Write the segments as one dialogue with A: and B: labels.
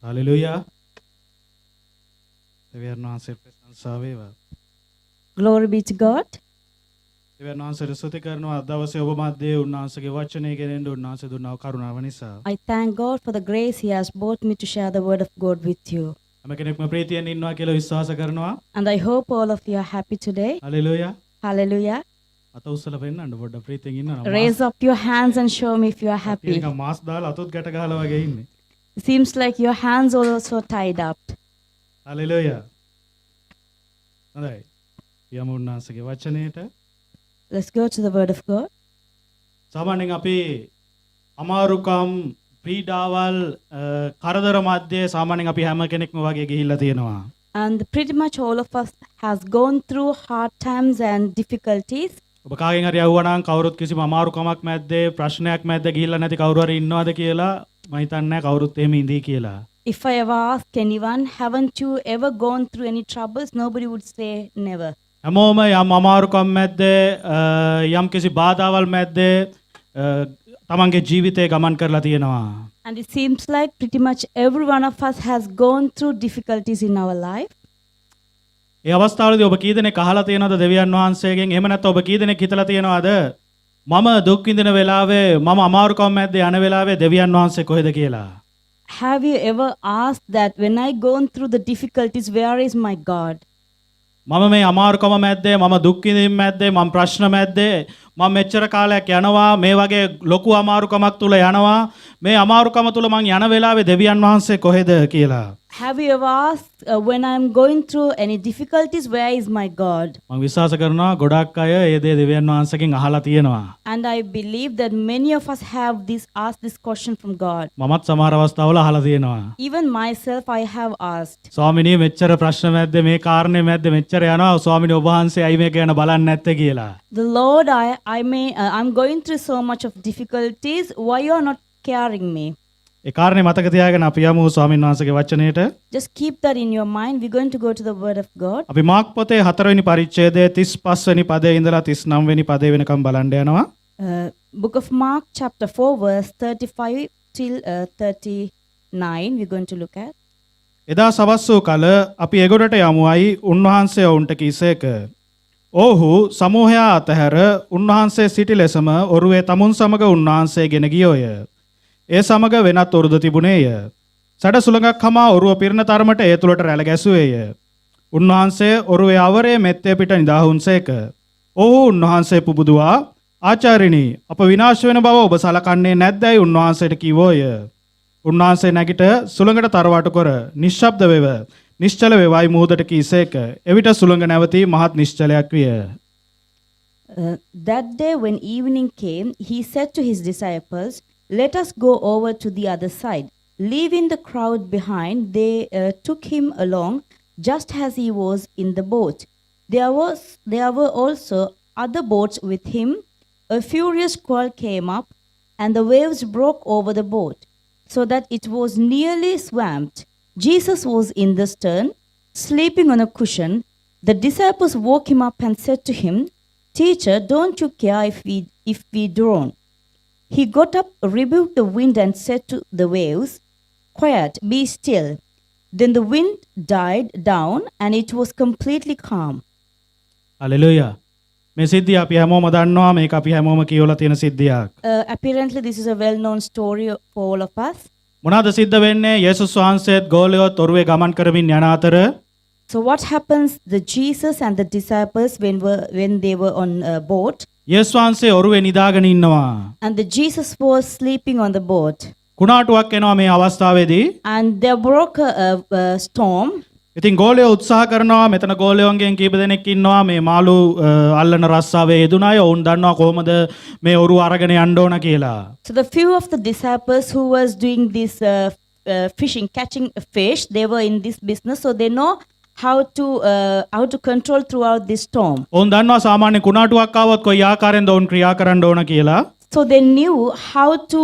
A: Hallelujah. දෙවියන් වහන්සේ ප්‍රශංසා වේවා.
B: Glory be to God.
A: දෙවියන් වහන්සේට ස්තුති කරනවා අද දවසේ ඔබ මැද්දේ උන්වහන්සේගේ වචනය ගෙනෙන්න උන්වහන්සේ දුන්නා කරුණාව නිසා.
B: I thank God for the grace He has brought me to share the word of God with you.
A: හැම කෙනෙක්ම ප්‍රීතියෙන් ඉන්නවා කියලා විශ්වාස කරනවා.
B: And I hope all of you are happy today.
A: Hallelujah.
B: Hallelujah.
A: අත උස්සලා පෙන්නන්න පොඩ්ඩක් ප්‍රීතියෙන් ඉන්නවා.
B: Raise up your hands and show me if you are happy.
A: නිකන් මාස් දාලා අතොත් ගැට ගහලා වගේ ඉන්නේ.
B: It seems like your hands are also tied up.
A: Hallelujah. හොඳයි. යමු උන්වහන්සේගේ වචනයට.
B: Let's go to the word of God.
A: සාමාන්‍යයෙන් අපි අමාරුකම් පීඩාවල් කරදර මැද්දේ සාමාන්‍යයෙන් අපි හැම කෙනෙක්ම වගේ ගිහිල්ලා තියෙනවා.
B: And pretty much all of us has gone through hard times and difficulties.
A: ඔබ කාගෙන් හරි අහුවා නම් කවුරුත් කිසිම අමාරුකමක් මැද්දේ ප්‍රශ්නයක් මැද්දේ ගිහිල්ලා නැති කවුරු හරි ඉන්නවද කියලා මම හිතන්නේ නැහැ කවුරුත් එහෙම ඉඳී කියලා.
B: If I ever ask anyone, haven't you ever gone through any troubles? Nobody would say never.
A: හැමෝම යම් අමාරුකම් මැද්දේ යම් කිසි බාධාවල් මැද්දේ තමන්ගේ ජීවිතේ ගමන් කරලා තියෙනවා.
B: And it seems like pretty much every one of us has gone through difficulties in our life.
A: ඒ අවස්ථාවේදී ඔබ කී දෙනෙක් අහලා තියෙනවද දෙවියන් වහන්සේගෙන්? එහෙම නැත්නම් ඔබ කී දෙනෙක් හිතලා තියෙනවද මම දුක් විඳින වෙලාවේ මම අමාරුකම් මැද්දේ යන වෙලාවේ දෙවියන් වහන්සේ කොහෙද කියලා?
B: Have you ever asked that when I gone through the difficulties, where is my God?
A: මම මේ අමාරුකම මැද්දේ මම දුක් විඳින මැද්දේ මම ප්‍රශ්න මැද්දේ මම මෙච්චර කාලයක් යනවා මේ වගේ ලොකු අමාරුකමක් තුල යනවා මේ අමාරුකම තුල මං යන වෙලාවේ දෙවියන් වහන්සේ කොහෙද කියලා.
B: Have you ever asked when I'm going through any difficulties, where is my God?
A: මම විශ්වාස කරනවා ගොඩක් අය ඒ දේ දෙවියන් වහන්සේගෙන් අහලා තියෙනවා.
B: And I believe that many of us have asked this question from God.
A: මමත් සමහර අවස්ථාවල අහලා තියෙනවා.
B: Even myself, I have asked.
A: ස්වාමිනී මෙච්චර ප්‍රශ්න මැද්දේ මේ කාරණේ මැද්දේ මෙච්චර යනවා ස්වාමිනී ඔබ වහන්සේ අයි මේක ගැන බලන්නේ නැත්තේ කියලා.
B: The Lord, I'm going through so much of difficulties. Why you are not caring me?
A: ඒ කාරණේ මතක තියාගෙන අපි යමු ස්වාමීන් වහන්සේගේ වචනයට.
B: Just keep that in your mind. We're going to go to the word of God.
A: අපි මාර්ක් පොතේ 4 වෙනි පරිච්ඡේදයේ 35 වෙනි පදේ ඉඳලා 39 වෙනි පදේ වෙනකම් බලන්න යනවා.
B: Book of Mark chapter 4 verse 35 till 39 we're going to look at.
A: එදා සවස් වූ කල අපි එගොඩට යමුයි උන්වහන්සේ ඔවුන්ට කීසේක. ඔහු සමූහයා අතහැර උන්වහන්සේ සිටි ලෙසම ඔරුවේ තමුන් සමග උන්වහන්සේ ගෙන ගියෝය. ඒ සමග වෙනත් ඔරුද තිබුණේය. සැඩ සුළඟක් හමා ඔරුව පිරෙන තරමට ඒ තුලට රැළ ගැසුවේය. උන්වහන්සේ ඔරුවේ අවරේ මෙත්තේ පිට නිදාහුන්සේක. ඔහු උන්වහන්සේ පුබුදුවා ආචාර්යනි අප විනාශ වෙන බව ඔබ සලකන්නේ නැද්දයි උන්වහන්සේට කිව්වෝය. උන්වහන්සේ නැගිට සුළඟට තරවටු කර නිශ්ශබ්ද වෙව නිශ්චල වේවයි මුහුදට කීසේක. එවිට සුළඟ නැවතී මහත් නිශ්චලයක් විය.
B: That day when evening came, he said to his disciples, "Let us go over to the other side." Leaving the crowd behind, they took him along just as he was in the boat. There were also other boats with him. A furious squall came up, and the waves broke over the boat, so that it was nearly swamped. Jesus was in the stern, sleeping on a cushion. The disciples woke him up and said to him, "Teacher, don't you care if we drown?" He got up, rebuked the wind, and said to the waves, "Quiet, be still." Then the wind died down, and it was completely calm.
A: Hallelujah. මේ සිද්ධිය අපි හැමෝම දන්නවා මේක අපි හැමෝම කියවලා තියෙන සිද්ධියක්.
B: Apparently, this is a well-known story for all of us.
A: මොනවාද සිද්ධ වෙන්නේ? යේසුස් වහන්සේත් ගෝලියොත් ඔරුවේ ගමන් කරමින් යන අතර
B: So what happens? The Jesus and the disciples when they were on a boat,
A: යේසුස් වහන්සේ ඔරුවේ නිදාගෙන ඉන්නවා.
B: and the Jesus was sleeping on the boat,
A: කුණාටුවක් එනවා මේ අවස්ථාවේදී.
B: and there broke a storm.
A: ඉතින් ගෝලියෝ උත්සාහ කරනවා මෙතන ගෝලියෝන්ගෙන් කීප දෙනෙක් ඉන්නවා මේ මාළු අල්ලන රස්සාවේ යෙදුන අය. ඔවුන් දන්නවා කොහොමද මේ ඔරුව අරගෙන යන්න ඕන කියලා.
B: So the few of the disciples who was doing this fishing, catching a fish, they were in this business, so they know how to control throughout this storm.
A: ඔවුන් දන්නවා සාමාන්‍ය කුණාටුවක් ආවොත් කොයි ආකාරයෙන්ද ඔවුන් ක්‍රියා කරන්න ඕන කියලා.
B: So they knew how to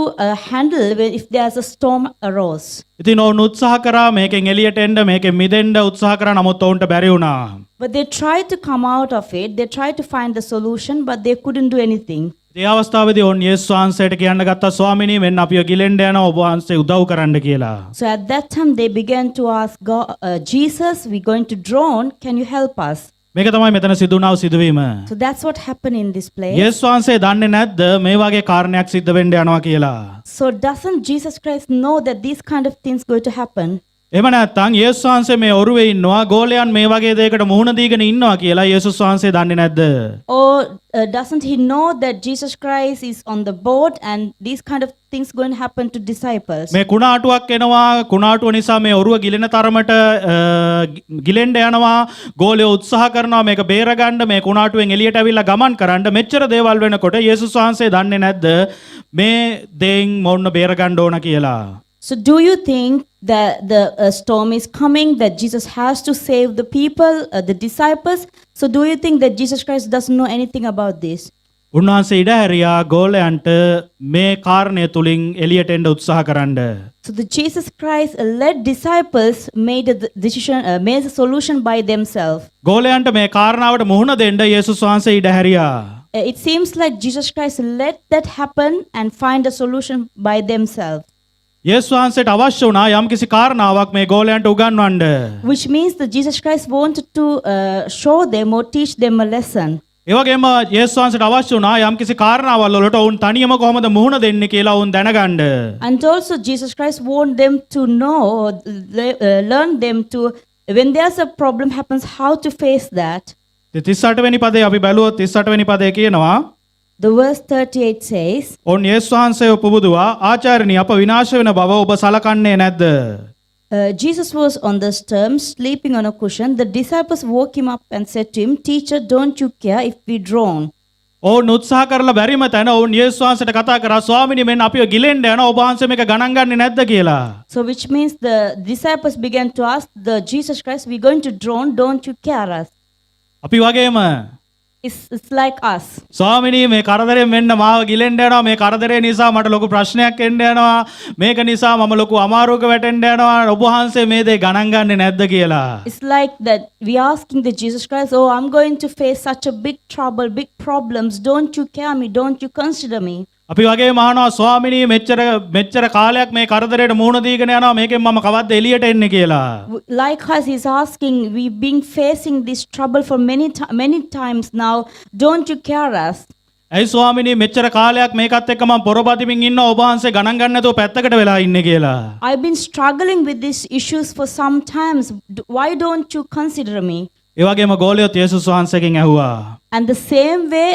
B: handle if there's a storm arose.
A: ඉතින් ඔවුන් උත්සාහ කරා මේකෙන් එළියට එන්න මේකෙන් මිදෙන්න උත්සාහ කරා නමුත් ඔවුන්ට බැරි වුණා.
B: But they tried to come out of it. They tried to find the solution, but they couldn't do anything.
A: ඒ අවස්ථාවේදී ඔවුන් යේසුස් වහන්සේට කියන්න ගත්තා ස්වාමිනී මෙන්න අපිව ගිලෙන්න යනවා ඔබ වහන්සේ උදව් කරන්න කියලා.
B: So at that time, they began to ask God, Jesus, we're going to drown. Can you help us?
A: මේක තමයි මෙතන සිදු වුණා සිදුවීම.
B: So that's what happened in this place.
A: යේසුස් වහන්සේ දන්නේ නැද්ද මේ වගේ කාරණයක් සිද්ධ වෙන්න යනවා කියලා?
B: So doesn't Jesus Christ know that these kind of things going to happen?
A: එහෙම නැත්නම් යේසුස් වහන්සේ මේ ඔරුවේ ඉන්නවා ගෝලයන් මේ වගේ දෙයකට මුහුණ දීගෙන ඉන්නවා කියලා යේසුස් වහන්සේ දන්නේ නැද්ද?
B: Or doesn't he know that Jesus Christ is on the boat and these kind of things going to happen to disciples?
A: මේ කුණාටුවක් එනවා කුණාටුව නිසා මේ ඔරුව ගිලෙන තරමට ගිලෙන්න යනවා ගෝලයෝ උත්සාහ කරනවා මේක බේරගන්න මේ කුණාටුවෙන් එළියට ඇවිල්ලා ගමන් කරන්න මෙච්චර දේවල් වෙනකොට යේසුස් වහන්සේ දන්නේ නැද්ද මේ දෙයින් මොන්න බේරගන්න ඕන කියලා?
B: So do you think that the storm is coming, that Jesus has to save the people, the disciples? So do you think that Jesus Christ doesn't know anything about this?
A: උන්වහන්සේ ඉඩ හැරියා ගෝලයන්ට මේ කාරණය තුලින් එළියට එන්න උත්සාහ කරන්න.
B: So the Jesus Christ led disciples made a decision, made a solution by themselves.
A: ගෝලයන්ට මේ කාරණාවට මුහුණ දෙන්න යේසුස් වහන්සේ ඉඩ හැරියා.
B: It seems like Jesus Christ let that happen and find a solution by themselves.
A: යේසුස් වහන්සේට අවශ්‍ය වුණා යම්කිසි කාරණාවක් මේ ගෝලයන්ට උගන්වන්න.
B: Which means that Jesus Christ wanted to show them or teach them a lesson.
A: ඒ වගේම යේසුස් වහන්සේට අවශ්‍ය වුණා යම්කිසි කාරණාවල් වලට ඔවුන් තනියම කොහොමද මුහුණ දෙන්නේ කියලා ඔවුන් දැනගන්න.
B: And also Jesus Christ wanted them to know, learn them to, when there's a problem happens, how to face that.
A: 38 වෙනි පදේ අපි බැලුවොත් 38 වෙනි පදේ කියනවා
B: The verse 38 says,
A: ඔවුන් යේසුස් වහන්සේව පුබුදුවා ආචාර්යනි අප විනාශ වෙන බව ඔබ සලකන්නේ නැද්ද?
B: Jesus was on the stern, sleeping on a cushion. The disciples woke him up and said to him, Teacher, don't you care if we drown?
A: ඔවුන් උත්සාහ කරලා බැරිම තැන ඔවුන් යේසුස් වහන්සේට කතා කරා ස්වාමිනේ මෙන්න අපිව ගිලෙන්න යනවා ඔබ වහන්සේ මේක ගණන් ගන්නේ නැද්ද කියලා.
B: So which means the disciples began to ask the Jesus Christ, we're going to drown, don't you care us?
A: අපි වගේම
B: It's like us.
A: ස්වාමිනේ මේ කරදරයෙන් මෙන්න මාව ගිලෙන්න යනවා මේ කරදරේ නිසා මට ලොකු ප්‍රශ්නයක් එන්න යනවා මේක නිසා මම ලොකු අමාරුවක වැටෙන්න යනවා ඔබ වහන්සේ මේ දේ ගණන් ගන්නේ නැද්ද කියලා.
B: It's like that we asking the Jesus Christ, oh, I'm going to face such a big trouble, big problems. Don't you care me? Don't you consider me?
A: අපි වගේ මහනවා ස්වාමිනේ මෙච්චර කාලයක් මේ කරදරයට මුහුණ දීගෙන යනවා මේකෙන් මම කවද්ද එළියට එන්නේ කියලා.
B: Like us, he's asking, we've been facing this trouble for many times now. Don't you care us?
A: ඇයි ස්වාමිනේ මෙච්චර කාලයක් මේකත් එක්ක මම පොරබදිමින් ඉන්න ඔබ වහන්සේ ගණන් ගන්න නැතුව පැත්තකට වෙලා ඉන්නේ කියලා.
B: I've been struggling with these issues for some times. Why don't you consider me?
A: ඒ වගේම ගෝලියොත් යේසුස් වහන්සේගෙන් ඇහුවා.
B: And the same way,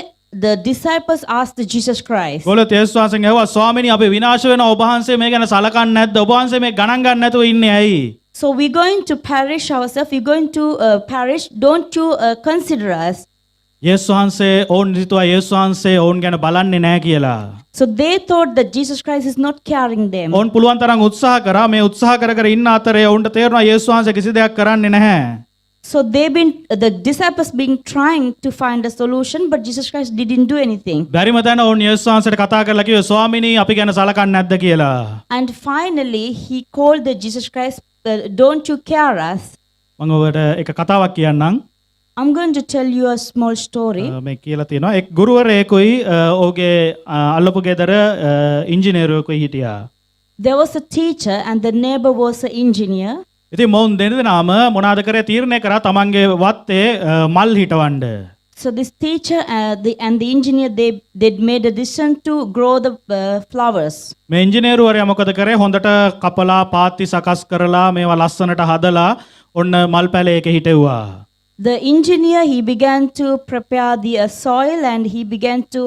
B: the disciples asked the Jesus Christ.
A: ගෝලියොත් යේසුස් වහන්සේගෙන් ඇහුවා ස්වාමිනේ අපි විනාශ වෙනවා ඔබ වහන්සේ මේ ගැන සලකන්නේ නැද්ද? ඔබ වහන්සේ මේ ගණන් ගන්න නැතුව ඉන්නේ ඇයි?
B: So we're going to perish ourselves. We're going to perish. Don't you consider us?
A: යේසුස් වහන්සේ ඔවුන් හිතුවා යේසුස් වහන්සේ ඔවුන් ගැන බලන්නේ නැහැ කියලා.
B: So they thought that Jesus Christ is not caring them.
A: ඔවුන් පුළුවන් තරම් උත්සාහ කරා මේ උත්සාහ කර කර ඉන්න අතරේ ඔවුන්ට තේරුණා යේසුස් වහන්සේ කිසි දෙයක් කරන්නේ නැහැ.
B: So the disciples being trying to find a solution, but Jesus Christ didn't do anything.
A: බැරිම තැන ඔවුන් යේසුස් වහන්සේට කතා කරලා කිව්වා ස්වාමිනේ අපි ගැන සලකන්නේ නැද්ද කියලා.
B: And finally he called the Jesus Christ, don't you care us?
A: මම ඔබට එක කතාවක් කියන්නම්.
B: I'm going to tell you a small story.
A: මේ කියලා තියෙනවා එක් ගුරුවරයෙකුයි ඔහුගේ අල්ලපු ගෙදර ඉංජිනේරුවෙකුයි හිටියා.
B: There was a teacher and the neighbor was an engineer.
A: ඉතින් මොවුන් දෙන්නාම මොනවාද කරේ තීරණය කරා තමන්ගේ වත්තේ මල් හිටවන්න.
B: So this teacher and the engineer, they made a decision to grow the flowers.
A: මේ ඉංජිනේරුවරයා මොකද කරේ හොඳට කපලා පාත්ති සකස් කරලා මේවා ලස්සනට හදලා ඔන්න මල් පැලයක හිටෙව්වා.
B: The engineer, he began to prepare the soil and he began to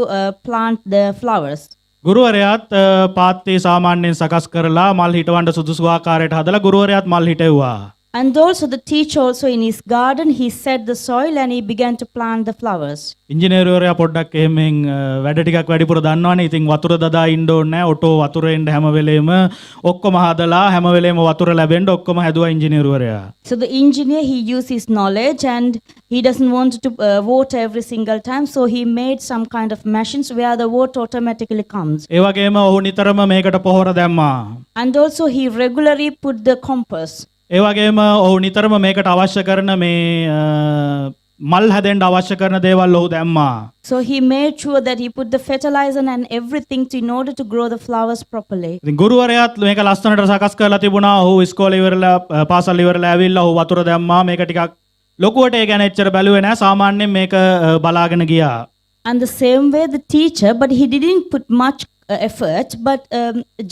B: plant the flowers.
A: ගුරුවරයාත් පාත්ති සාමාන්‍යයෙන් සකස් කරලා මල් හිටවන්න සුදුසු ආකාරයට හදලා ගුරුවරයාත් මල් හිටෙව්වා.
B: And also the teacher also in his garden, he set the soil and he began to plant the flowers.
A: ඉංජිනේරුවරයා පොඩ්ඩක් එහෙමෙන් වැඩ ටිකක් වැඩිපුර දන්නවනේ. ඉතින් වතුර දදා ඉන්න ඕනේ නැහැ. ඔටෝ වතුර එන්න හැම වෙලේම ඔක්කොම හදලා හැම වෙලේම වතුර ලැබෙන්න ඔක්කොම හැදුවා ඉංජිනේරුවරයා.
B: So the engineer, he used his knowledge and he doesn't want to water every single time. So he made some kind of machines where the water automatically comes.
A: ඒ වගේම ඔහු නිතරම මේකට පොහොර දැම්මා.
B: And also he regularly put the compass.
A: ඒ වගේම ඔහු නිතරම මේකට අවශ්‍ය කරන මේ මල් හැදෙන්ඩ අවශ්‍ය කරන දේවල් ඔහු දැම්මා.
B: So he made sure that he put the fertilizer and everything in order to grow the flowers properly.
A: ඉතින් ගුරුවරයාත් මේක ලස්සනට සකස් කරලා තිබුණා. ඔහු ඉස්කෝලේ ඉවරලා පාසල් ඉවරලා ඇවිල්ලා ඔහු වතුර දැම්මා. මේක ටිකක් ලොකුවට ඒ ගැන එච්චර බැලුවේ නැහැ. සාමාන්‍යයෙන් මේක බලාගෙන ගියා.
B: And the same way the teacher, but he didn't put much effort, but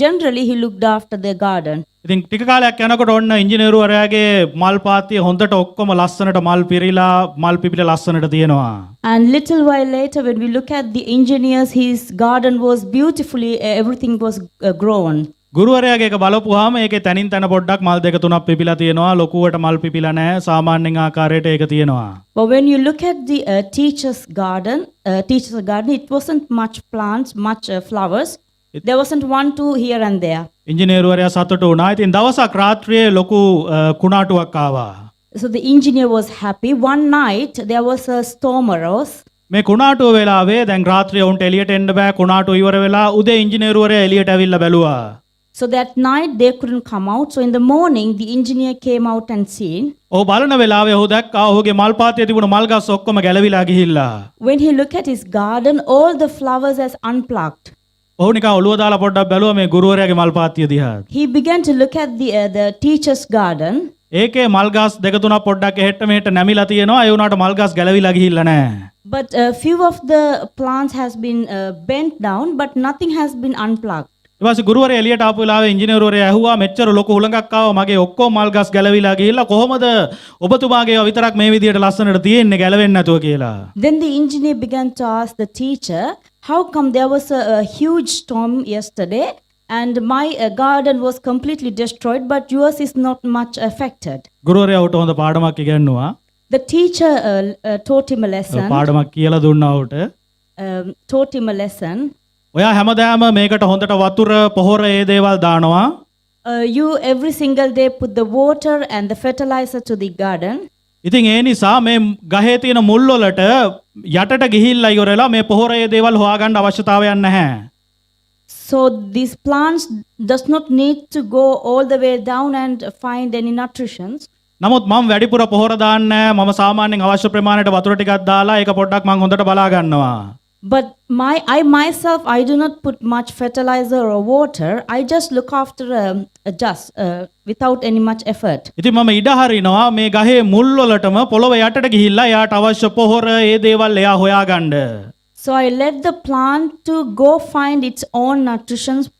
B: generally he looked after the garden.
A: ඉතින් ටික කාලයක් යනකොට ඔන්න ඉංජිනේරුවරයාගේ මල් පාත්තිය හොඳට ඔක්කොම ලස්සනට මල් පිරීලා මල් පිපිලා ලස්සනට තියෙනවා.
B: And little while later, when we look at the engineers, his garden was beautifully, everything was grown.
A: ගුරුවරයාගේ එක බලපුවාම ඒකේ තනින් තන පොඩ්ඩක් මල් දෙක තුනක් පිපිලා තියෙනවා. ලොකුවට මල් පිපිලා නැහැ. සාමාන්‍යයෙන් ආකාරයට ඒක තියෙනවා.
B: But when you look at the teacher's garden, it wasn't much plants, much flowers. There wasn't one, two here and there.
A: ඉංජිනේරුවරයා සතුටු වුණා. ඉතින් දවසක් රාත්‍රියේ ලොකු කුණාටුවක් ආවා.
B: So the engineer was happy. One night there was a storm arose.
A: මේ කුණාටුව වෙලාවේ දැන් රාත්‍රියේ උන්ට එළියට එන්න බෑ. කුණාටුව ඉවර වෙලා උදේ ඉංජිනේරුවරයා එළියට ඇවිල්ලා බැලුවා.
B: So that night they couldn't come out. So in the morning the engineer came out and seen.
A: ඔහු බලන වෙලාවේ ඔහු දැක්කා ඔහුගේ මල් පාත්තියේ තිබුණු මල් ගස් ඔක්කොම ගැලවිලා ගිහිල්ලා.
B: When he looked at his garden, all the flowers as unplucked.
A: ඔහු නිකන් ඔළුව දාලා පොඩ්ඩක් බැලුවා මේ ගුරුවරයාගේ මල් පාත්තිය දිහා.
B: He began to look at the teacher's garden.
A: ඒකේ මල් ගස් දෙක තුනක් පොඩ්ඩක් එහෙට මෙහෙට නැමිලා තියෙනවා. ඒ වුණාට මල් ගස් ගැලවිලා ගිහිල්ලා නැහැ.
B: But a few of the plants has been bent down, but nothing has been unplucked.
A: ඊට පස්සේ ගුරුවරයා එළියට ආපු වෙලාවේ ඉංජිනේරුවරයා ඇහුවා මෙච්චර ලොකු හුළඟක් ආවා මගේ ඔක්කොම මල් ගස් ගැලවිලා ගිහිල්ලා කොහොමද ඔබතුමාගේ විතරක් මේ විදියට ලස්සනට තියෙන්නේ ගැලවෙන්නේ නැතුව කියලා.
B: Then the engineer began to ask the teacher, how come there was a huge storm yesterday and my garden was completely destroyed but yours is not much affected?
A: ගුරුවරයා උට හොඳ පාඩමක් ඉගෙනුවා.
B: The teacher taught him a lesson.
A: පාඩමක් කියලා දුන්නා උට.
B: Taught him a lesson.
A: ඔයා හැමදාම මේකට හොඳට වතුර පොහොර ඒ දේවල් දානවා.
B: You every single day put the water and the fertilizer to the garden.
A: ඉතින් ඒ නිසා මේ ගහේ තියෙන මුල් වලට යටට ගිහිල්ලා ඉවරලා මේ පොහොර ඒ දේවල් හොයාගන්න අවශ්‍යතාවයක් නැහැ.
B: So these plants does not need to go all the way down and find any nutritions.
A: නමුත් මම වැඩිපුර පොහොර දාන්නේ නැහැ. මම සාමාන්‍යයෙන් අවශ්‍ය ප්‍රමාණයට වතුර ටිකක් දාලා ඒක පොඩ්ඩක් මම හොඳට බලා ගන්නවා.
B: But I myself, I do not put much fertilizer or water. I just look after without any much effort.
A: ඉතින් මම ඉඩ හරිනවා මේ ගහේ මුල් වලටම පොළොව යටට ගිහිල්ලා එයාට අවශ්‍ය පොහොර ඒ දේවල් එයා හොයාගන්න.
B: So I let the plant to go find its own nutritions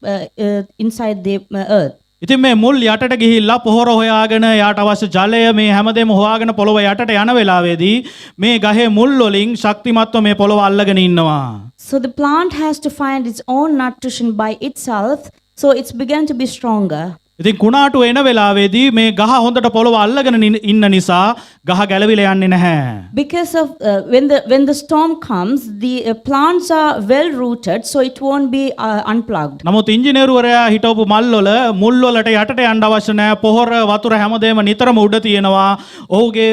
B: inside the earth.
A: ඉතින් මේ මුල් යටට ගිහිල්ලා පොහොර හොයාගෙන යාට අවශ්‍ය ජලය මේ හැමදේම හොයාගෙන පොළොව යටට යන වෙලාවේදී මේ ගහේ මුල් වලින් ශක්තිමත්ව මේ පොළොව අල්ලගෙන ඉන්නවා.
B: So the plant has to find its own nutrition by itself, so it's began to be stronger.
A: ඉතින් කුණාටු එන වෙලාවේදී මේ ගහ හොඳට පොළොව අල්ලගෙන ඉන්න නිසා ගහ ගැලවිලා යන්නේ නැහැ.
B: Because of when the storm comes, the plants are well rooted, so it won't be unplugged.
A: නමුත් ඉංජිනේරුවරයා හිටවපු මල් වල මුල් වලට යටට යන්න අවශ්‍ය නැහැ. පොහොර වතුර හැමදේම නිතරම උඩ තියෙනවා. ඔහුගේ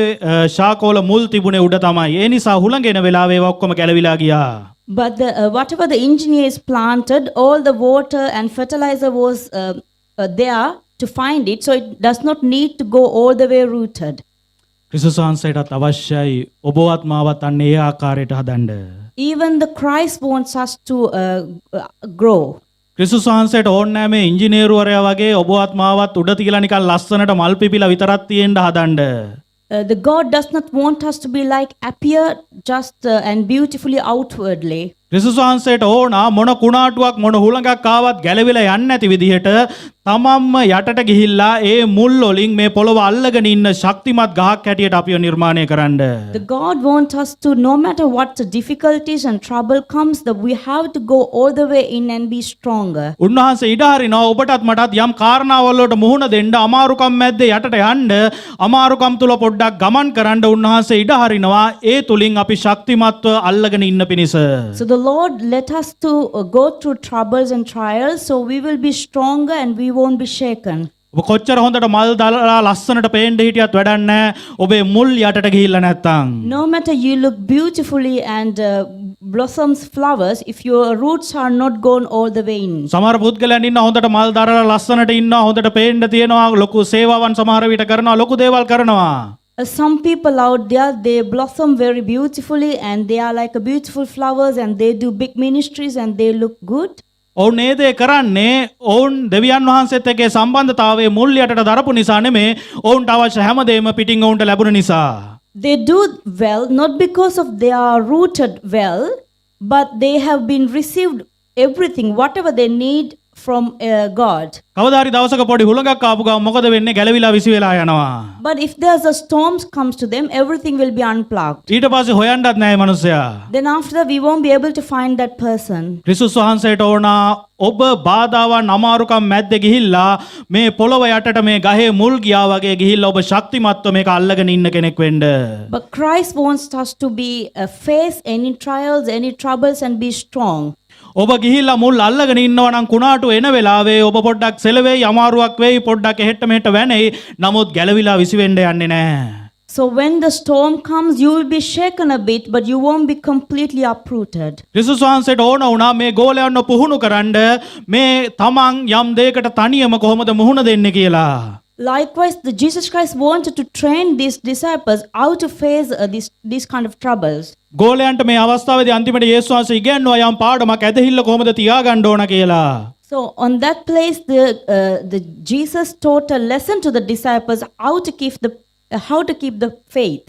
A: ශාකවල මුල් තිබුණේ උඩ තමයි. ඒ නිසා හුළඟ එන වෙලාවේ ඒවා ඔක්කොම ගැලවිලා ගියා.
B: But whatever the engineers planted, all the water and fertilizer was there to find it, so it does not need to go all the way rooted.
A: ක්‍රිස්තුස් වහන්සේටත් අවශ්‍යයි ඔබවත් මාවත් අන්න ඒ ආකාරයට හදන්න.
B: Even the Christ wants us to grow.
A: ක්‍රිස්තුස් වහන්සේට ඕනේ නැහැ මේ ඉංජිනේරුවරයා වගේ ඔබවත් මාවත් උඩ තියලා නිකන් ලස්සනට මල් පිපිලා විතරක් තියෙන්න හදන්න.
B: The God does not want us to be like appear just and beautifully outwardly.
A: ක්‍රිස්තුස් වහන්සේට ඕන මොන කුණාටුවක් මොන හුළඟක් ආවත් ගැලවිලා යන්නේ නැති විදිහට තමන්ම යටට ගිහිල්ලා ඒ මුල් වලින් මේ පොළොව අල්ලගෙන ඉන්න ශක්තිමත් ගහක් හැටියට අපිව නිර්මාණය කරන්න.
B: The God wants us to, no matter what the difficulties and trouble comes, that we have to go all the way in and be stronger.
A: උන්වහන්සේ ඉඩ හරිනවා ඔබටත් මටත් යම් කාරණාවල් වලට මුහුණ දෙන්න අමාරුකම් මැද්දේ යටට යන්න අමාරුකම් තුල පොඩ්ඩක් ගමන් කරන්න උන්වහන්සේ ඉඩ හරිනවා ඒ තුලින් අපි ශක්තිමත්ව අල්ලගෙන ඉන්න පිණිස.
B: So the Lord let us to go through troubles and trials, so we will be stronger and we won't be shaken.
A: ඔබ කොච්චර හොඳට මල් දාලා ලස්සනට පේන්න හිටියත් වැඩක් නැහැ ඔබේ මුල් යටට ගිහිල්ලා නැත්තම්.
B: No matter you look beautifully and blossoms flowers, if your roots are not gone all the way in.
A: සමහර පුද්ගලයන් ඉන්න හොඳට මල් දාලා ලස්සනට ඉන්නවා හොඳට පේන්න තියෙනවා ලොකු සේවාවන් සමහර විට කරනවා ලොකු දේවල් කරනවා.
B: Some people out there, they blossom very beautifully and they are like a beautiful flowers and they do big ministries and they look good.
A: ඔවුන් ඒ දේ කරන්නේ ඔවුන් දෙවියන් වහන්සේත් එක්ක සම්බන්ධතාවයේ මුල් යටට දරපු නිසා නෙමේ ඔවුන්ට අවශ්‍ය හැමදේම පිටින් ඔවුන්ට ලැබුණ නිසා.
B: They do well not because of they are rooted well, but they have been received everything, whatever they need from God.
A: කවදාරි දවසක පොඩි හුලඟක් ආපු ගමන් මොකද වෙන්නේ? ගැලවිලා විසි වෙලා යනවා.
B: But if there's a storm comes to them, everything will be unplugged.
A: ඊට පස්සේ හොයන්නත් නැහැ මනුස්සයා.
B: Then after that, we won't be able to find that person.
A: ක්‍රිස්තුස් වහන්සේට ඕන ඔබ බාධාවන් අමාරුකම් මැද්දේ ගිහිල්ලා මේ පොළොව යටට මේ ගහේ මුල් ගියා වගේ ගිහිල්ලා ඔබ ශක්තිමත්ව මේක අල්ලගෙන ඉන්න කෙනෙක් වෙන්න.
B: But Christ wants us to be face any trials, any troubles and be strong.
A: ඔබ ගිහිල්ලා මුල් අල්ලගෙන ඉන්නවා නම් කුණාටු එන වෙලාවේ ඔබ පොඩ්ඩක් සෙලවෙයි අමාරුවක් වෙයි පොඩ්ඩක් එහෙට මෙහෙට වැනෙයි නමුත් ගැලවිලා විසි වෙන්න යන්නේ නැහැ.
B: So when the storm comes, you will be shaken a bit, but you won't be completely uprooted.
A: ක්‍රිස්තුස් වහන්සේට ඕන වුණා මේ ගෝලයන්ව පුහුණු කරන්න මේ තමන් යම් දෙයකට තනියම කොහොමද මුහුණ දෙන්නේ කියලා.
B: Likewise, Jesus Christ wanted to train these disciples how to face these kind of troubles.
A: ගෝලයන්ට මේ අවස්ථාවේදී අන්තිමට යේසුස් වහන්සේ ඉගැන්වුවා යම් පාඩමක් ඇදහිල්ල කොහොමද තියාගන්න ඕන කියලා.
B: So on that place, the Jesus taught a lesson to the disciples how to keep the faith.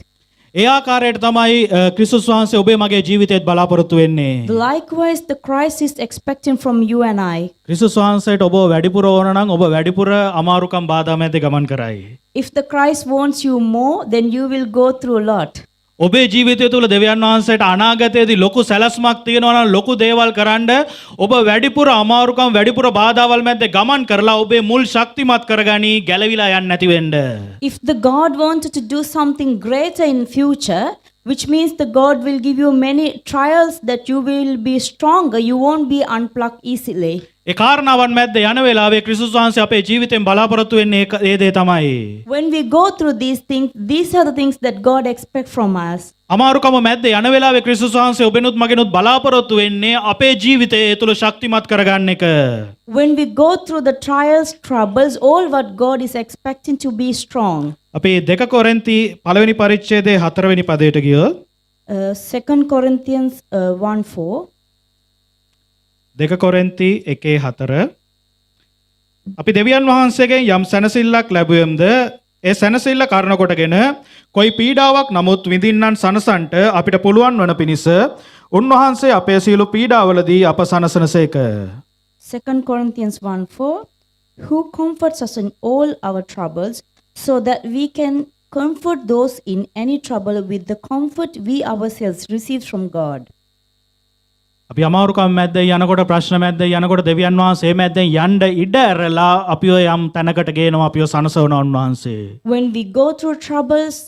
A: ඒ ආකාරයට තමයි ක්‍රිස්තුස් වහන්සේ ඔබේ මගේ ජීවිතේත් බලාපොරොත්තු වෙන්නේ.
B: Likewise, the Christ is expecting from you and I.
A: ක්‍රිස්තුස් වහන්සේට ඔබ වැඩිපුර ඕන නම් ඔබ වැඩිපුර අමාරුකම් බාධා මැද්දේ ගමන් කරයි.
B: If the Christ wants you more, then you will go through a lot.
A: ඔබේ ජීවිතය තුළ දෙවියන් වහන්සේට අනාගතයේදී ලොකු සැලැස්මක් තියෙනවා නම් ලොකු දේවල් කරන්න ඔබ වැඩිපුර අමාරුකම් වැඩිපුර බාධාවල් මැද්දේ ගමන් කරලා ඔබේ මුල් ශක්තිමත් කරගනි ගැලවිලා යන්නේ නැති වෙන්න.
B: If the God wanted to do something greater in future, which means the God will give you many trials that you will be stronger, you won't be unplugged easily.
A: ඒ කාරණාවන් මැද්දේ යන වෙලාවේ ක්‍රිස්තුස් වහන්සේ අපේ ජීවිතෙන් බලාපොරොත්තු වෙන්නේ ඒ දේ තමයි.
B: When we go through these things, these are the things that God expects from us.
A: අමාරුකම මැද්දේ යන වෙලාවේ ක්‍රිස්තුස් වහන්සේ ඔබෙනුත් මගෙනුත් බලාපොරොත්තු වෙන්නේ අපේ ජීවිතය ඒ තුල ශක්තිමත් කරගන්න එක.
B: When we go through the trials, troubles, all what God is expecting to be strong.
A: අපි 2 කොරින්ති පළවෙනි පරිච්ඡේදයේ 4 වෙනි පදයට ගියොත්
B: 2 Corinthians 1:4.
A: 2 කොරින්ති 1:4 අපි දෙවියන් වහන්සේගෙන් යම් සැනසෙල්ලක් ලැබුවෙම්ද ඒ සැනසෙල්ල කරන කොටගෙන කොයි පීඩාවක් නමුත් විඳින්නන් සනසන්ට අපිට පුළුවන් වන පිණිස උන්වහන්සේ අපේ සියලු පීඩාවලදී අප සනසනසේක.
B: 2 Corinthians 1:4, who comforts us in all our troubles, so that we can comfort those in any trouble with the comfort we ourselves receive from God.
A: අපි අමාරුකම් මැද්දේ යනකොට ප්‍රශ්න මැද්දේ යනකොට දෙවියන් වහන්සේ මැද්දෙන් යන්න ඉඩ ඇරලා අපිව යම් තැනකට ගේනවා අපිව සනසවන උන්වහන්සේ.
B: When we go through troubles,